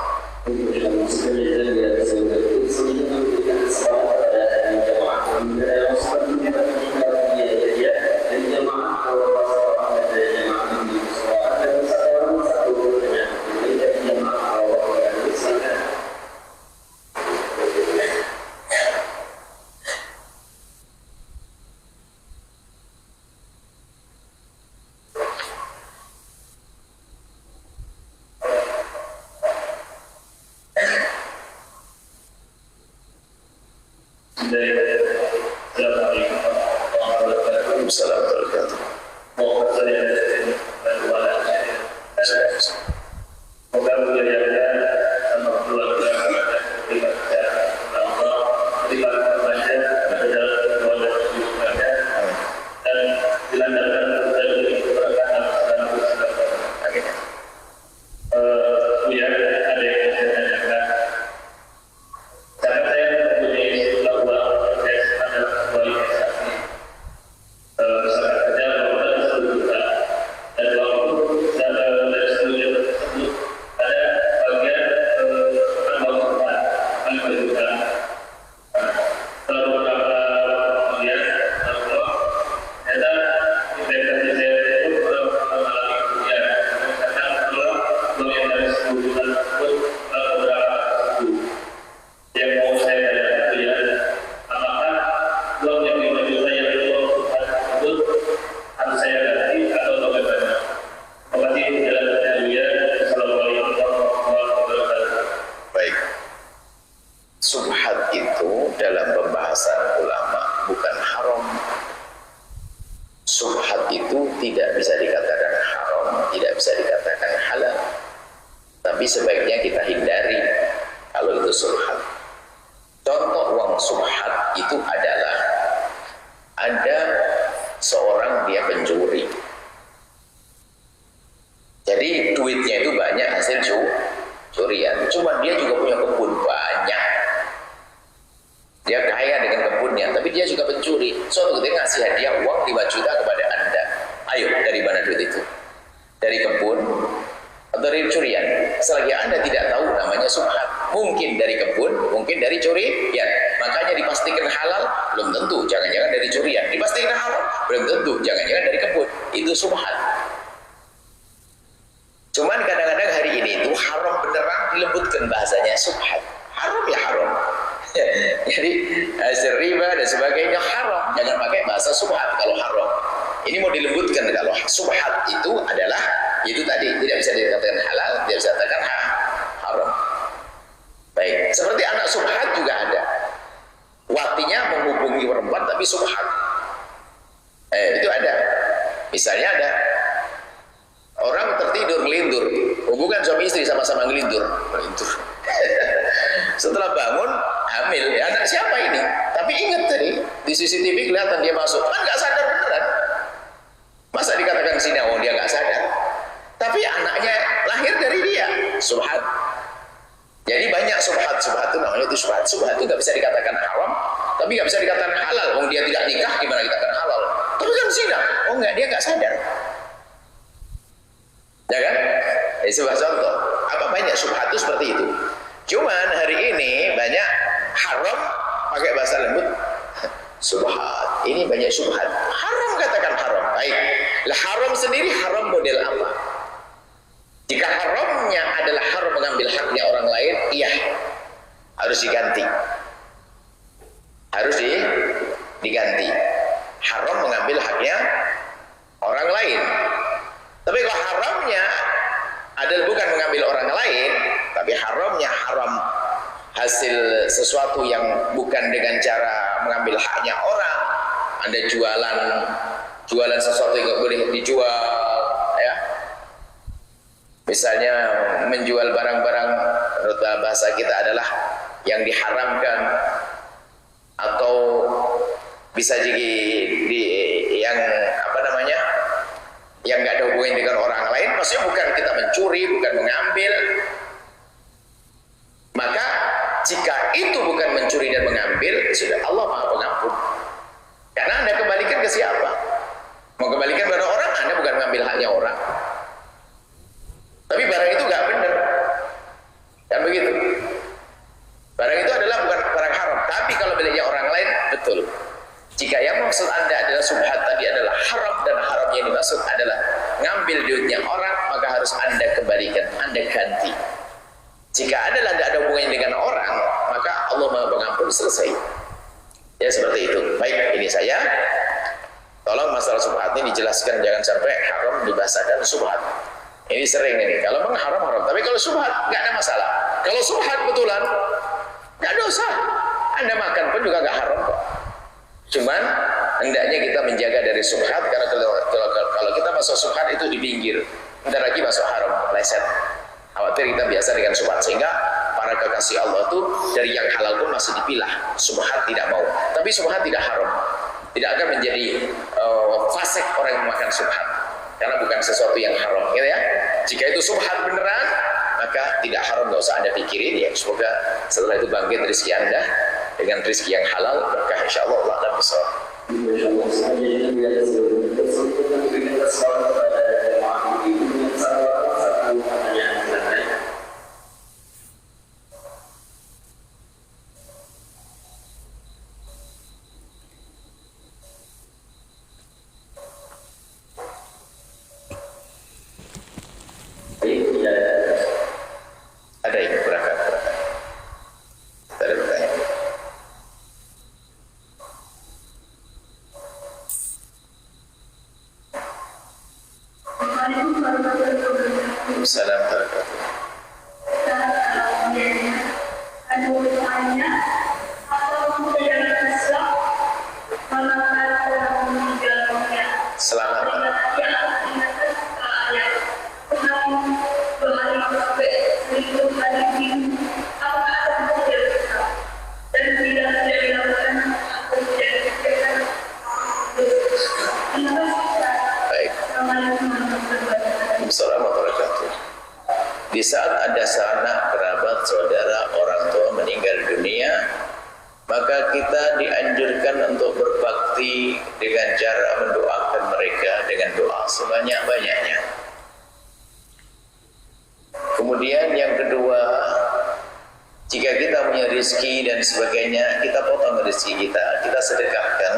Moga mudah-mudahan kebutuhan tersebut beberapa tersebut. Yang mau saya tanyakan itu ya, apakah uang yang 5 juta yang diuangkan tersebut harus saya ganti atau bagaimana? Terima kasih penjelasannya. Assalamualaikum warahmatullahi wabarakatuh. Baik. Subhat itu dalam pembahasan ulama bukan haram. Subhat itu tidak bisa dikatakan haram, tidak bisa dikatakan halal. Tapi sebaiknya kita hindari kalau itu subhat. Contoh uang subhat itu adalah ada seorang dia pencuri. Jadi duitnya itu banyak hasil curian. Cuma dia juga punya kebun banyak. Dia kaya dengan kebunnya, tapi dia juga pencuri. Suatu ketika ngasih hadiah uang 5 juta kepada Anda. Ayo, dari mana duit itu? Dari kebun atau dari curian? Selagi Anda tidak tahu, namanya subhat. Mungkin dari kebun, mungkin dari curian. Makanya dipastikan halal, belum tentu. Jangan-jangan dari curian. Dipastikan haram, belum tentu. Jangan-jangan dari kebun. Itu subhat. Cuman kadang-kadang hari ini itu haram beneran dilembutkan bahasanya subhat. Haram ya haram. Jadi hasil riba dan sebagainya haram. Jangan pakai bahasa subhat kalau haram. Ini mau dilembutkan. Kalau subhat itu adalah itu tadi tidak bisa dikatakan halal, tidak bisa dikatakan haram. Baik, seperti anak subhat juga ada. Watinya menghubungi perempuan tapi subhat. Itu ada. Misalnya ada orang tertidur ngelindur, hubungan suami istri sama-sama ngelindur. Setelah bangun hamil, ya anak siapa ini? Tapi ingat tadi di CCTV kelihatan dia masuk, kan nggak sadar beneran. Masa dikatakan sini, oh dia nggak sadar. Tapi anaknya lahir dari dia, subhat. Jadi banyak subhat itu namanya itu subhat. Subhat itu nggak bisa dikatakan haram, tapi nggak bisa dikatakan halal. Oh dia tidak nikah, gimana dikatakan halal? Tapi kan zina, oh nggak dia nggak sadar. Ya kan? Ini sebuah contoh. Apa banyak subhat itu seperti itu. Cuman hari ini banyak haram pakai bahasa lembut. Subhat. Ini banyak subhat. Haram katakan haram. Baik. Lah haram sendiri haram model apa? Jika haramnya adalah haram mengambil haknya orang lain, iya. Harus diganti. Harus diganti. Haram mengambil haknya orang lain. Tapi kalau haramnya adalah bukan mengambil orang lain, tapi haramnya haram hasil sesuatu yang bukan dengan cara mengambil haknya orang. Anda jualan sesuatu yang nggak boleh dijual, ya. Misalnya menjual barang-barang menurut bahasa kita adalah yang diharamkan, atau bisa jadi yang apa namanya? Yang nggak ada hubungan dengan orang lain, maksudnya bukan kita mencuri, bukan mengambil. Maka jika itu bukan mencuri dan mengambil, sudah Allah Maha Pengampun. Karena Anda kembalikan ke siapa? Mau kembalikan pada orang, Anda bukan mengambil haknya orang. Tapi barang itu nggak benar, kan begitu? Barang itu adalah bukan barang haram, tapi kalau miliknya orang lain, betul. Jika yang maksud Anda adalah subhat tadi adalah haram, dan haram yang dimaksud adalah ngambil duitnya orang, maka harus Anda kembalikan, Anda ganti. Jika adalah tidak ada hubungannya dengan orang, maka Allah Maha Pengampun, selesai. Ya seperti itu. Baik, ini saya. Tolong masalah subhat ini dijelaskan, jangan sampai haram dibahasakan subhat. Ini sering ini. Kalau memang haram, tapi kalau subhat nggak ada masalah. Kalau subhat betulan, nggak dosa. Anda makan pun juga nggak haram kok. Cuman hendaknya kita menjaga dari subhat, karena kalau kita masuk subhat itu di pinggir, bentar lagi masuk haram, meleset. Khawatir kita biasa dengan subhat, sehingga para kekasih Allah itu dari yang halal pun masih dipilah. Subhat tidak mau, tapi subhat tidak haram, tidak akan menjadi fasik orang yang memakan subhat, karena bukan sesuatu yang haram, gitu ya. Jika itu subhat beneran, maka tidak haram, nggak usah Anda pikirin ya. Semoga setelah itu bangkit rezeki Anda dengan rezeki yang halal, berkah insyaallah. Allah akan bisa. saat ada sanak, kerabat, saudara, orang tua meninggal dunia, maka kita dianjurkan untuk berbakti dengan cara mendoakan mereka dengan doa sebanyak-banyaknya. Kemudian yang kedua, jika kita punya rezeki dan sebagainya, kita potong rezeki kita sedekahkan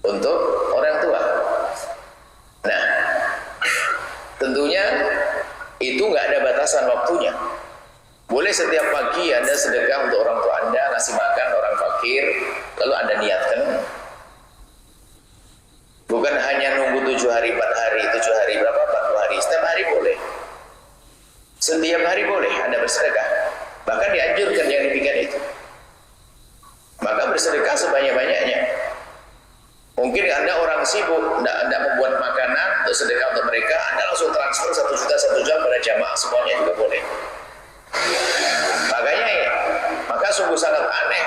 untuk orang tua. Nah, tentunya itu nggak ada batasan waktunya. Boleh setiap pagi Anda sedekah untuk orang tua Anda, ngasih makan orang fakir, lalu Anda niatkan. Bukan hanya nunggu 7 hari, 4 hari, 7 hari, berapa, 40 hari, setiap hari boleh. Setiap hari boleh Anda bersedekah. Bahkan dianjurkan yang demikian itu. Maka bersedekah sebanyak-banyaknya. Mungkin Anda orang sibuk, Anda membuat makanan untuk sedekah untuk mereka, Anda langsung transfer 1 juta 1 jam pada jamaah, semuanya juga boleh. Makanya ya, maka sungguh sangat aneh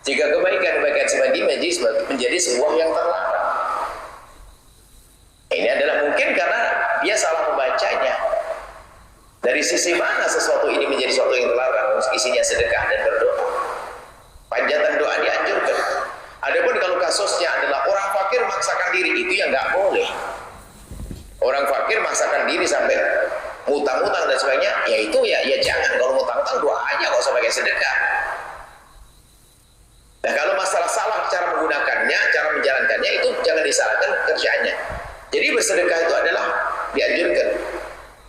jika kebaikan-kebaikan seperti ini menjadi sebuah yang terlarang. Ini adalah mungkin karena dia salah membacanya. Dari sisi mana sesuatu ini menjadi sesuatu yang terlarang? Isinya sedekah dan berdoa. Panjatan doa dianjurkan. Adapun kalau kasusnya adalah orang fakir memaksakan diri, itu yang nggak boleh. Orang fakir memaksakan diri sampai utang-utang dan sebagainya, ya itu ya jangan. Kalau utang-utang doa aja, nggak usah pakai sedekah. Nah, kalau masalah salah cara menggunakannya, cara menjalankannya, itu jangan disalahkan kerjaannya. Jadi bersedekah itu adalah dianjurkan.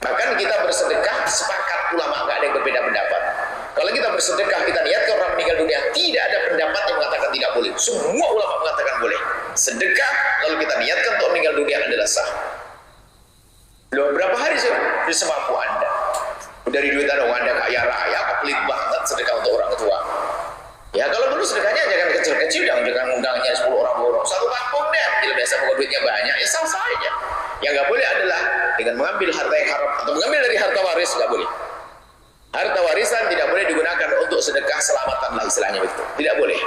Bahkan kita bersedekah sepakat ulama, nggak ada yang berbeda pendapat. Kalau kita bersedekah, kita niatkan orang meninggal dunia, tidak ada pendapat yang mengatakan tidak boleh. Semua ulama mengatakan boleh. Sedekah lalu kita niatkan untuk meninggal dunia adalah sah. Loh, berapa hari sih? Semampu Anda. Dari duit Anda kaya raya, pelit banget sedekah untuk orang tua. Ya kalau perlu sedekahnya jangan kecil-kecil, jangan undangnya 10 orang borong. Satu kampung deh, bila biasa pokok duitnya banyak, ya sah saja. Yang nggak boleh adalah dengan mengambil harta yang haram atau mengambil dari harta waris, nggak boleh. Harta warisan tidak boleh digunakan untuk sedekah selamatan lah istilahnya begitu. Tidak boleh.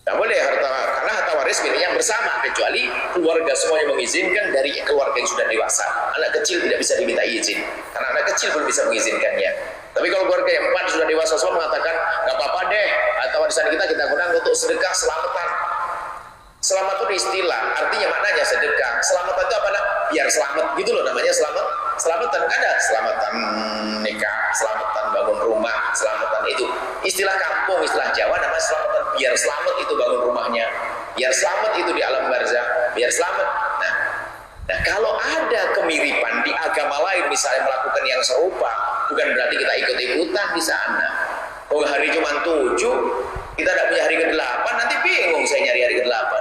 Tidak boleh karena harta waris miliknya bersama, kecuali keluarga semuanya mengizinkan dari keluarga yang sudah dewasa. Anak kecil tidak bisa diminta izin, karena anak kecil belum bisa mengizinkannya. Tapi kalau keluarga yang 4 sudah dewasa semua mengatakan nggak apa-apa deh, harta warisan kita gunakan untuk sedekah selamatan. Selamat itu istilah, artinya maknanya sedekah. Selamat itu apa? Biar selamat gitu loh namanya selamat. Selamatan ada selamatan nikah, selamatan bangun rumah, selamatan itu istilah kampung, istilah Jawa namanya selamatan. Biar selamat itu bangun rumahnya, biar selamat itu di alam barzah, biar selamat. Nah kalau ada kemiripan di agama lain misalnya melakukan yang serupa, bukan berarti kita ikut-ikutan di sana. Oh hari cuma 7, kita tidak punya hari ke-8, nanti bingung saya nyari hari ke-8.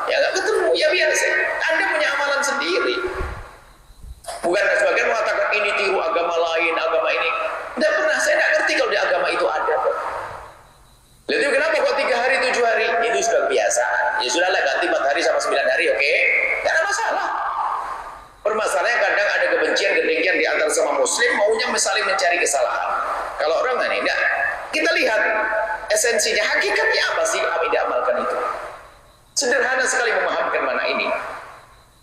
Ya nggak ketemu, ya biasa. Anda punya amalan sendiri. Bukan sebagian mengatakan ini tiru agama lain, agama ini. Tidak pernah, saya tidak ngerti kalau di agama itu ada. Lalu kenapa kok 3 hari, 7 hari? Itu sudah biasa. Ya sudahlah ganti 4 hari sama 9 hari, oke? Tidak ada masalah. Permasalahannya kadang ada kebencian, kedengkian di antara sama muslim, maunya saling mencari kesalahan. Kalau orang ini enggak, kita lihat esensinya, hakikatnya apa sih kami diamalkan itu. Sederhana sekali memahamkan mana ini.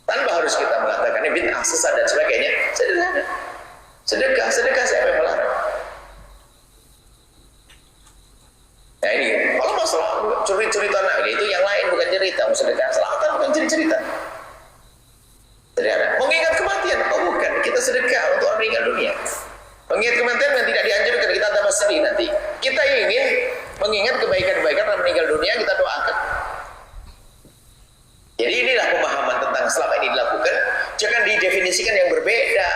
Tanpa harus kita mengatakan ini bid'ah, sesat dan sebagainya. Sederhana. Sedekah siapa yang melarang? Nah ini, kalau masalah cerita itu yang lain, bukan cerita. Sedekah selamatan bukan cerita. Sederhana. Mengingat kematian, bukan. Kita sedekah untuk orang meninggal dunia. Mengingat kematian yang tidak dianjurkan, kita tambah sedih nanti. Kita ingin mengingat kebaikan-kebaikan orang meninggal dunia, kita doakan. Jadi inilah pemahaman tentang selama ini dilakukan. Jangan didefinisikan yang berbeda.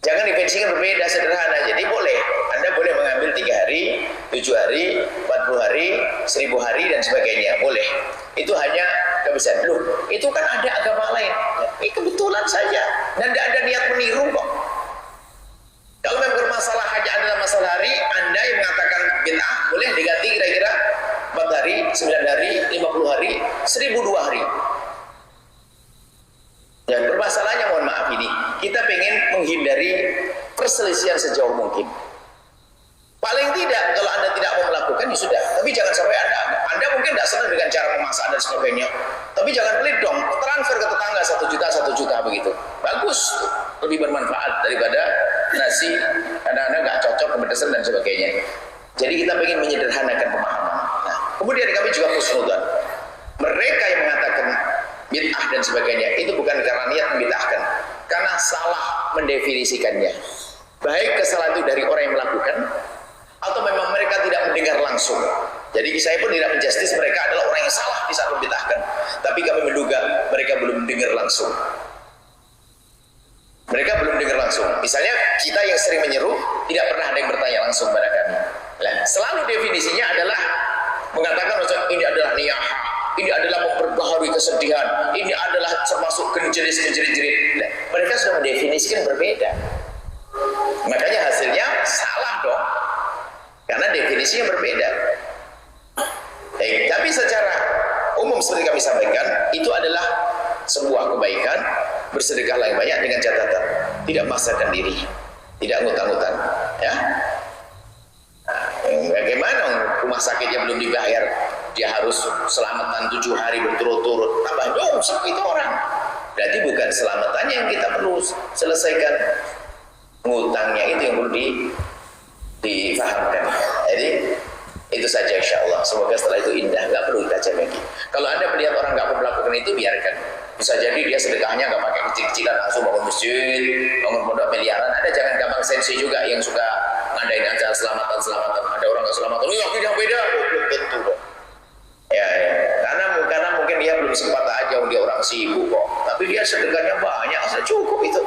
Jangan definisikan berbeda, sederhana. Jadi boleh, Anda boleh mengambil 3 hari, 7 hari, 40 hari, 1000 hari dan sebagainya. Boleh. Itu hanya kebiasaan. Loh, itu kan ada agama lain. Ini kebetulan saja. Dan tidak ada niat meniru kok. Kalau memang bermasalah hanya adalah masalah hari, Anda yang mengatakan bid'ah boleh diganti kira-kira 4 hari, 9 hari, 50 hari, 1002 hari. Dan bermasalahnya mohon maaf ini, kita pengen menghindari perselisihan sejauh mungkin. Paling tidak kalau Anda tidak mau melakukan ya sudah, tapi jangan sampai Anda mungkin tidak senang dengan cara memasak dan sebagainya. Tapi jangan pelit dong, transfer ke tetangga 1 juta begitu. Bagus. lebih bermanfaat daripada nasi kadang-kadang nggak cocok, kepedesan dan sebagainya. Jadi kita ingin menyederhanakan pemahaman. Nah, kemudian kami juga husnudzon. Mereka yang mengatakan bid'ah dan sebagainya itu bukan karena niat membid'ahkan, karena salah mendefinisikannya. Baik kesalahan itu dari orang yang melakukan atau memang mereka tidak mendengar langsung. Jadi saya pun tidak menjustis mereka adalah orang yang salah di saat membid'ahkan, tapi kami menduga mereka belum mendengar langsung. Mereka belum dengar langsung. Misalnya kita yang sering menyeru tidak pernah ada yang bertanya langsung pada kami. Nah, selalu definisinya adalah mengatakan ini adalah niyahah, ini adalah memperbaharui kesedihan, ini adalah termasuk jenis-jenis. Nah, mereka sudah mendefinisikan berbeda. Makanya hasilnya salah dong, karena definisinya berbeda. Tapi secara umum seperti kami sampaikan, itu adalah sebuah kebaikan. Bersedekahlah yang banyak dengan catatan tidak memaksakan diri, tidak ngutang-ngutang, ya. Nah, bagaimana rumah sakitnya belum dibayar, dia harus selamatan 7 hari berturut-turut, tambah dong itu orang. Berarti bukan selamatannya yang kita perlu selesaikan, ngutangnya itu yang perlu difahamkan. Jadi itu saja insya Allah. Semoga setelah itu indah, nggak perlu kita cari lagi. Kalau Anda melihat orang nggak mau melakukan itu, biarkan. Bisa jadi dia sedekahnya nggak pakai kecil-kecilan, langsung bangun masjid, bangun pondok miliaran. Ada jangan gampang sensi juga yang suka ngadain acara selamatan. Ada orang nggak selamatan, oh yakin yang beda, belum tentu dong. Ya, karena mungkin dia belum sempat aja, dia orang sibuk kok. Tapi dia sedekahnya banyak, asal cukup itu.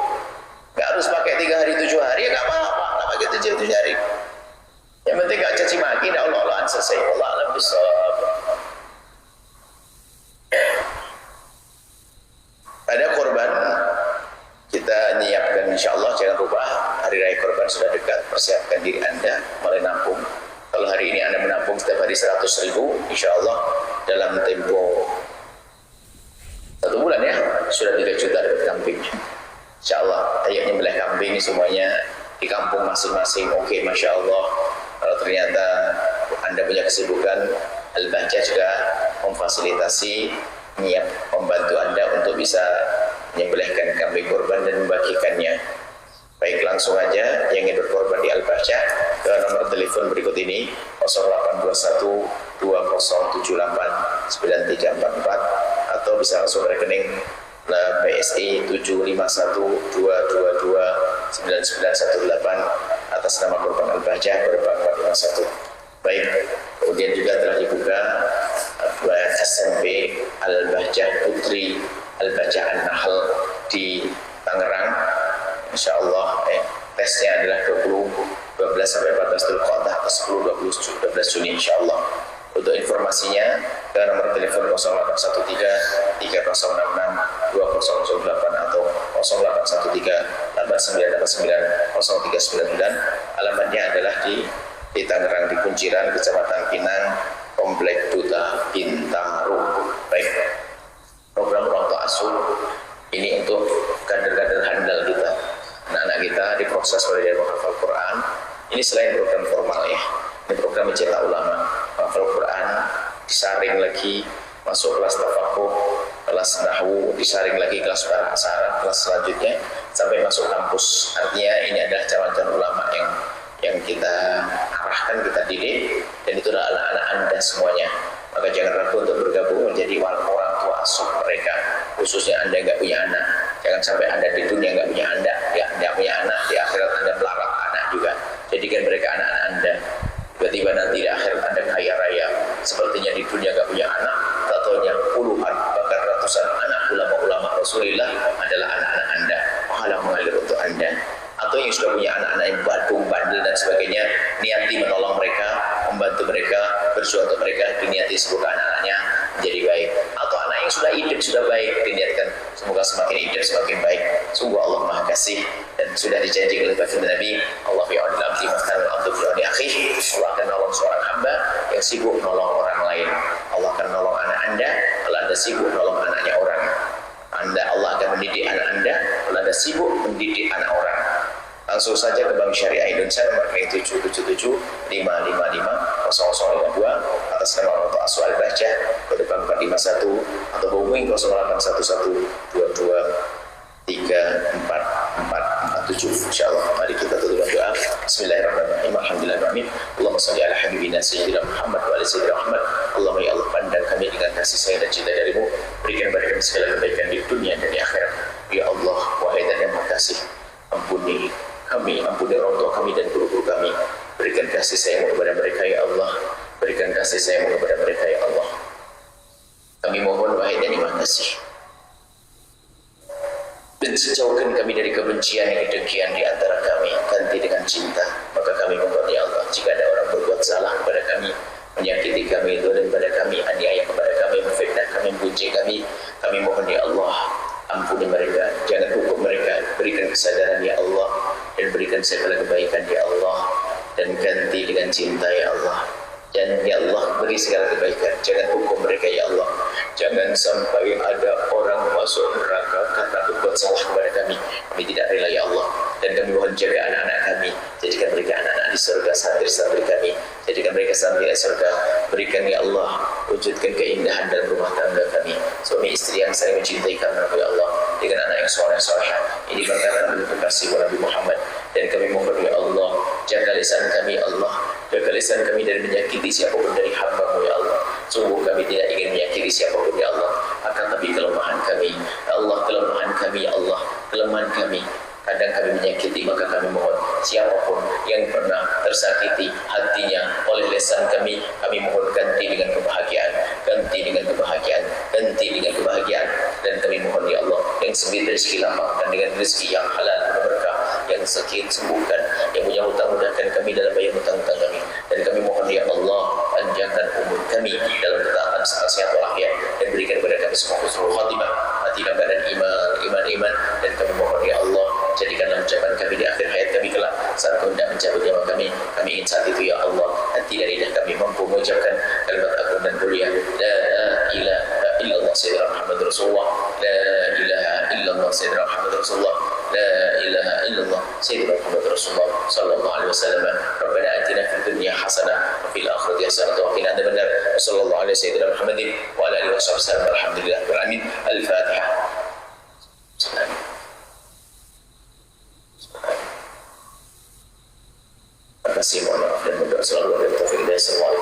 Nggak harus pakai 3 hari 7 hari, ya nggak apa-apa, nggak pakai 7 hari. Yang penting nggak caci maki, Allah selesai. Allah alam bisawab. Ada korban, kita nyiapkan insya Allah, jangan lupa hari raya korban sudah dekat, persiapkan diri Anda mulai nampung. Kalau hari ini Anda menampung setiap hari 100.000, insya Allah dalam tempo 1 bulan ya sudah 3 juta dapat kambing. Insya Allah ayo nyembelih kambing semuanya di kampung masing-masing. Oke, masya Allah. Kalau ternyata Anda punya kesibukan, Al-Bahjah juga memfasilitasi, membantu Anda untuk bisa menyembelihkan kambing korban dan membagikannya. Baik, langsung aja yang ingin berkorban di Al-Bahjah ke nomor telepon berikut ini 0821 2078 9344 atau bisa langsung rekening BSI 751 222 9918 atas nama korban Al-Bahjah berbank 451. Baik, kemudian juga telah dibuka SMP Al-Bahjah Putri Al-Bahjah An-Nahl di Tangerang. Insya Allah tesnya adalah 12 sampai 14 Dzulqa'dah atau 12 Juni insya Allah. Untuk informasinya ke nomor telepon 0813 3066 2008 atau 0813 8989 0399. Alamatnya adalah di Tangerang, di Kunciran, Kecamatan Pinang, Komplek Duta Bintaro. Baik, program orang tua asuh ini untuk kader-kader handal kita, anak-anak kita diproses belajar menghafal Quran. Ini selain program formal ya, ini program mencetak ulama. Menghafal Quran, disaring lagi, masuk kelas tafakuh, kelas nahwu, disaring lagi kelas bahasa Arab, kelas selanjutnya sampai masuk kampus. Artinya ini adalah calon-calon ulama yang kita arahkan, kita didik, dan itu adalah anak-anak Anda semuanya. Maka jangan ragu untuk bergabung menjadi orang tua asuh mereka, khususnya Anda nggak punya anak. Jangan sampai Anda di dunia nggak punya anak, punya anak, di akhirat Anda melarat anak juga. Jadikan mereka anak-anak Anda. Tiba-tiba nanti di akhirat Anda kaya raya, sepertinya di dunia nggak punya anak, tatonya puluhan bahkan ratusan anak ulama-ulama Rasulullah adalah anak-anak Anda. Pahala mengalir untuk Anda. Atau yang sudah punya anak-anak yang bandel dan sebagainya, niati menolong mereka, membantu mereka, berjuang untuk mereka, diniati semoga anak-anaknya menjadi baik. Atau anak yang sudah hidup, sudah baik, diniatkan semoga semakin hidup, semakin baik. Sungguh Allah Maha Kasih, dan sudah dijanji oleh baginda Nabi, Allah fi'adil abdi mahtan al-abdu fi'adil akhih. Allah akan nolong seorang hamba yang sibuk nolong orang lain. Allah akan nolong anak Anda kalau Anda sibuk nolong anaknya orang. Allah akan mendidik anak Anda kalau Anda sibuk mendidik anak orang. Langsung saja ke Bank Syariah Indonesia nomor 777 555 0052 atas nama orang tua asuh Al-Bahjah, kode bank 451 atau hubungi 0811 22 344 7 insyaallah. Mari kita tutup doa. Bismillahirrahmanirrahim. Alhamdulillahirabbil alamin. Allahumma shalli ala habibina sayyidina Muhammad wa ala sayyidina Muhammad. Allahumma ya Allah, pandang kami dengan kasih sayang dan cinta darimu. Berikan kepada kami segala kebaikan di dunia dan di akhirat. Ya Allah, wahai dan yang Maha Kasih, ampuni kami, ampuni orang tua kami dan guru-guru kami. Berikan kasih sayang kepada mereka ya Allah. Berikan kasih sayang kepada mereka ya Allah. Kami mohon wahai dan yang Maha Kasih, dan sejauhkan kami dari kebencian dan kedengkian di antara kami, ganti dengan cinta. Maka kami mohon ya Allah, jika ada orang berbuat salah kepada kami, menyakiti kami, zalim pada kami, aniaya kepada kami, memfitnah kami, membenci kami mohon ya Allah, ampuni mereka, jangan hukum mereka, berikan kesadaran ya Allah, dan berikan segala kebaikan ya Allah, dan ganti dengan cinta ya Allah. Dan ya Allah, beri segala kebaikan, jangan hukum mereka ya Allah. Jangan sampai ada orang masuk neraka karena berbuat salah kepada kami. Kami tidak rela ya Allah. Dan kami mohon jaga anak-anak kami, jadikan mereka anak-anak di surga, santri-santri kami, jadikan mereka santri di surga. Berikan ya Allah, wujudkan keindahan dalam rumah tangga kami, suami istri yang saling mencintai karena ya Allah, dengan anak yang soleh-soleh. Ini berkata oleh kekasih Nabi Muhammad. Dan kami mohon ya Allah, jaga lisan kami ya Allah, jaga lisan kami dari menyakiti siapapun dari hamba-Mu ya Allah. Sungguh kami tidak ingin menyakiti siapapun ya Allah, akan tapi kelemahan kami ya Allah, kelemahan kami ya Allah, kelemahan kami. Kadang kami menyakiti, maka kami mohon siapapun yang pernah tersakiti hatinya oleh lisan kami mohon ganti dengan kebahagiaan, ganti dengan kebahagiaan, ganti dengan kebahagiaan. Dan kami mohon ya Allah, yang sempit rezeki lapangkan dengan rezeki yang halal berkah, yang sakit sembuhkan, yang punya hutang mudahkan kami dalam bayar hutang-hutang kami. Dan kami mohon ya Allah, panjangkan umur kami dalam ketaatan serta sehat walafiat, dan berikan kepada kami semua husnul khatimah, mati dalam keadaan iman. Dan kami mohon ya Allah, jadikanlah ucapan kami di akhir hayat kami kelak, saat Kau hendak mencabut nyawa kami ingin saat itu ya Allah, hati dan lidah kami mampu mengucapkan kalimat agung dan mulia, la ilaha illallah sayyidina Muhammad Rasulullah, la ilaha illallah sayyidina Muhammad Rasulullah, la ilaha illallah sayyidina Muhammad Rasulullah sallallahu alaihi wasallam. Rabbana atina fid dunya hasanah wa fil akhirati hasanah wa qina adzabannar. Sallallahu alaihi sayyidina Muhammadin wa ala alihi wasallam. Alhamdulillahirabbil alamin. Al-Fatihah. Terima kasih, mohon maaf dan berdoa selalu dari taufiq hidayah semua.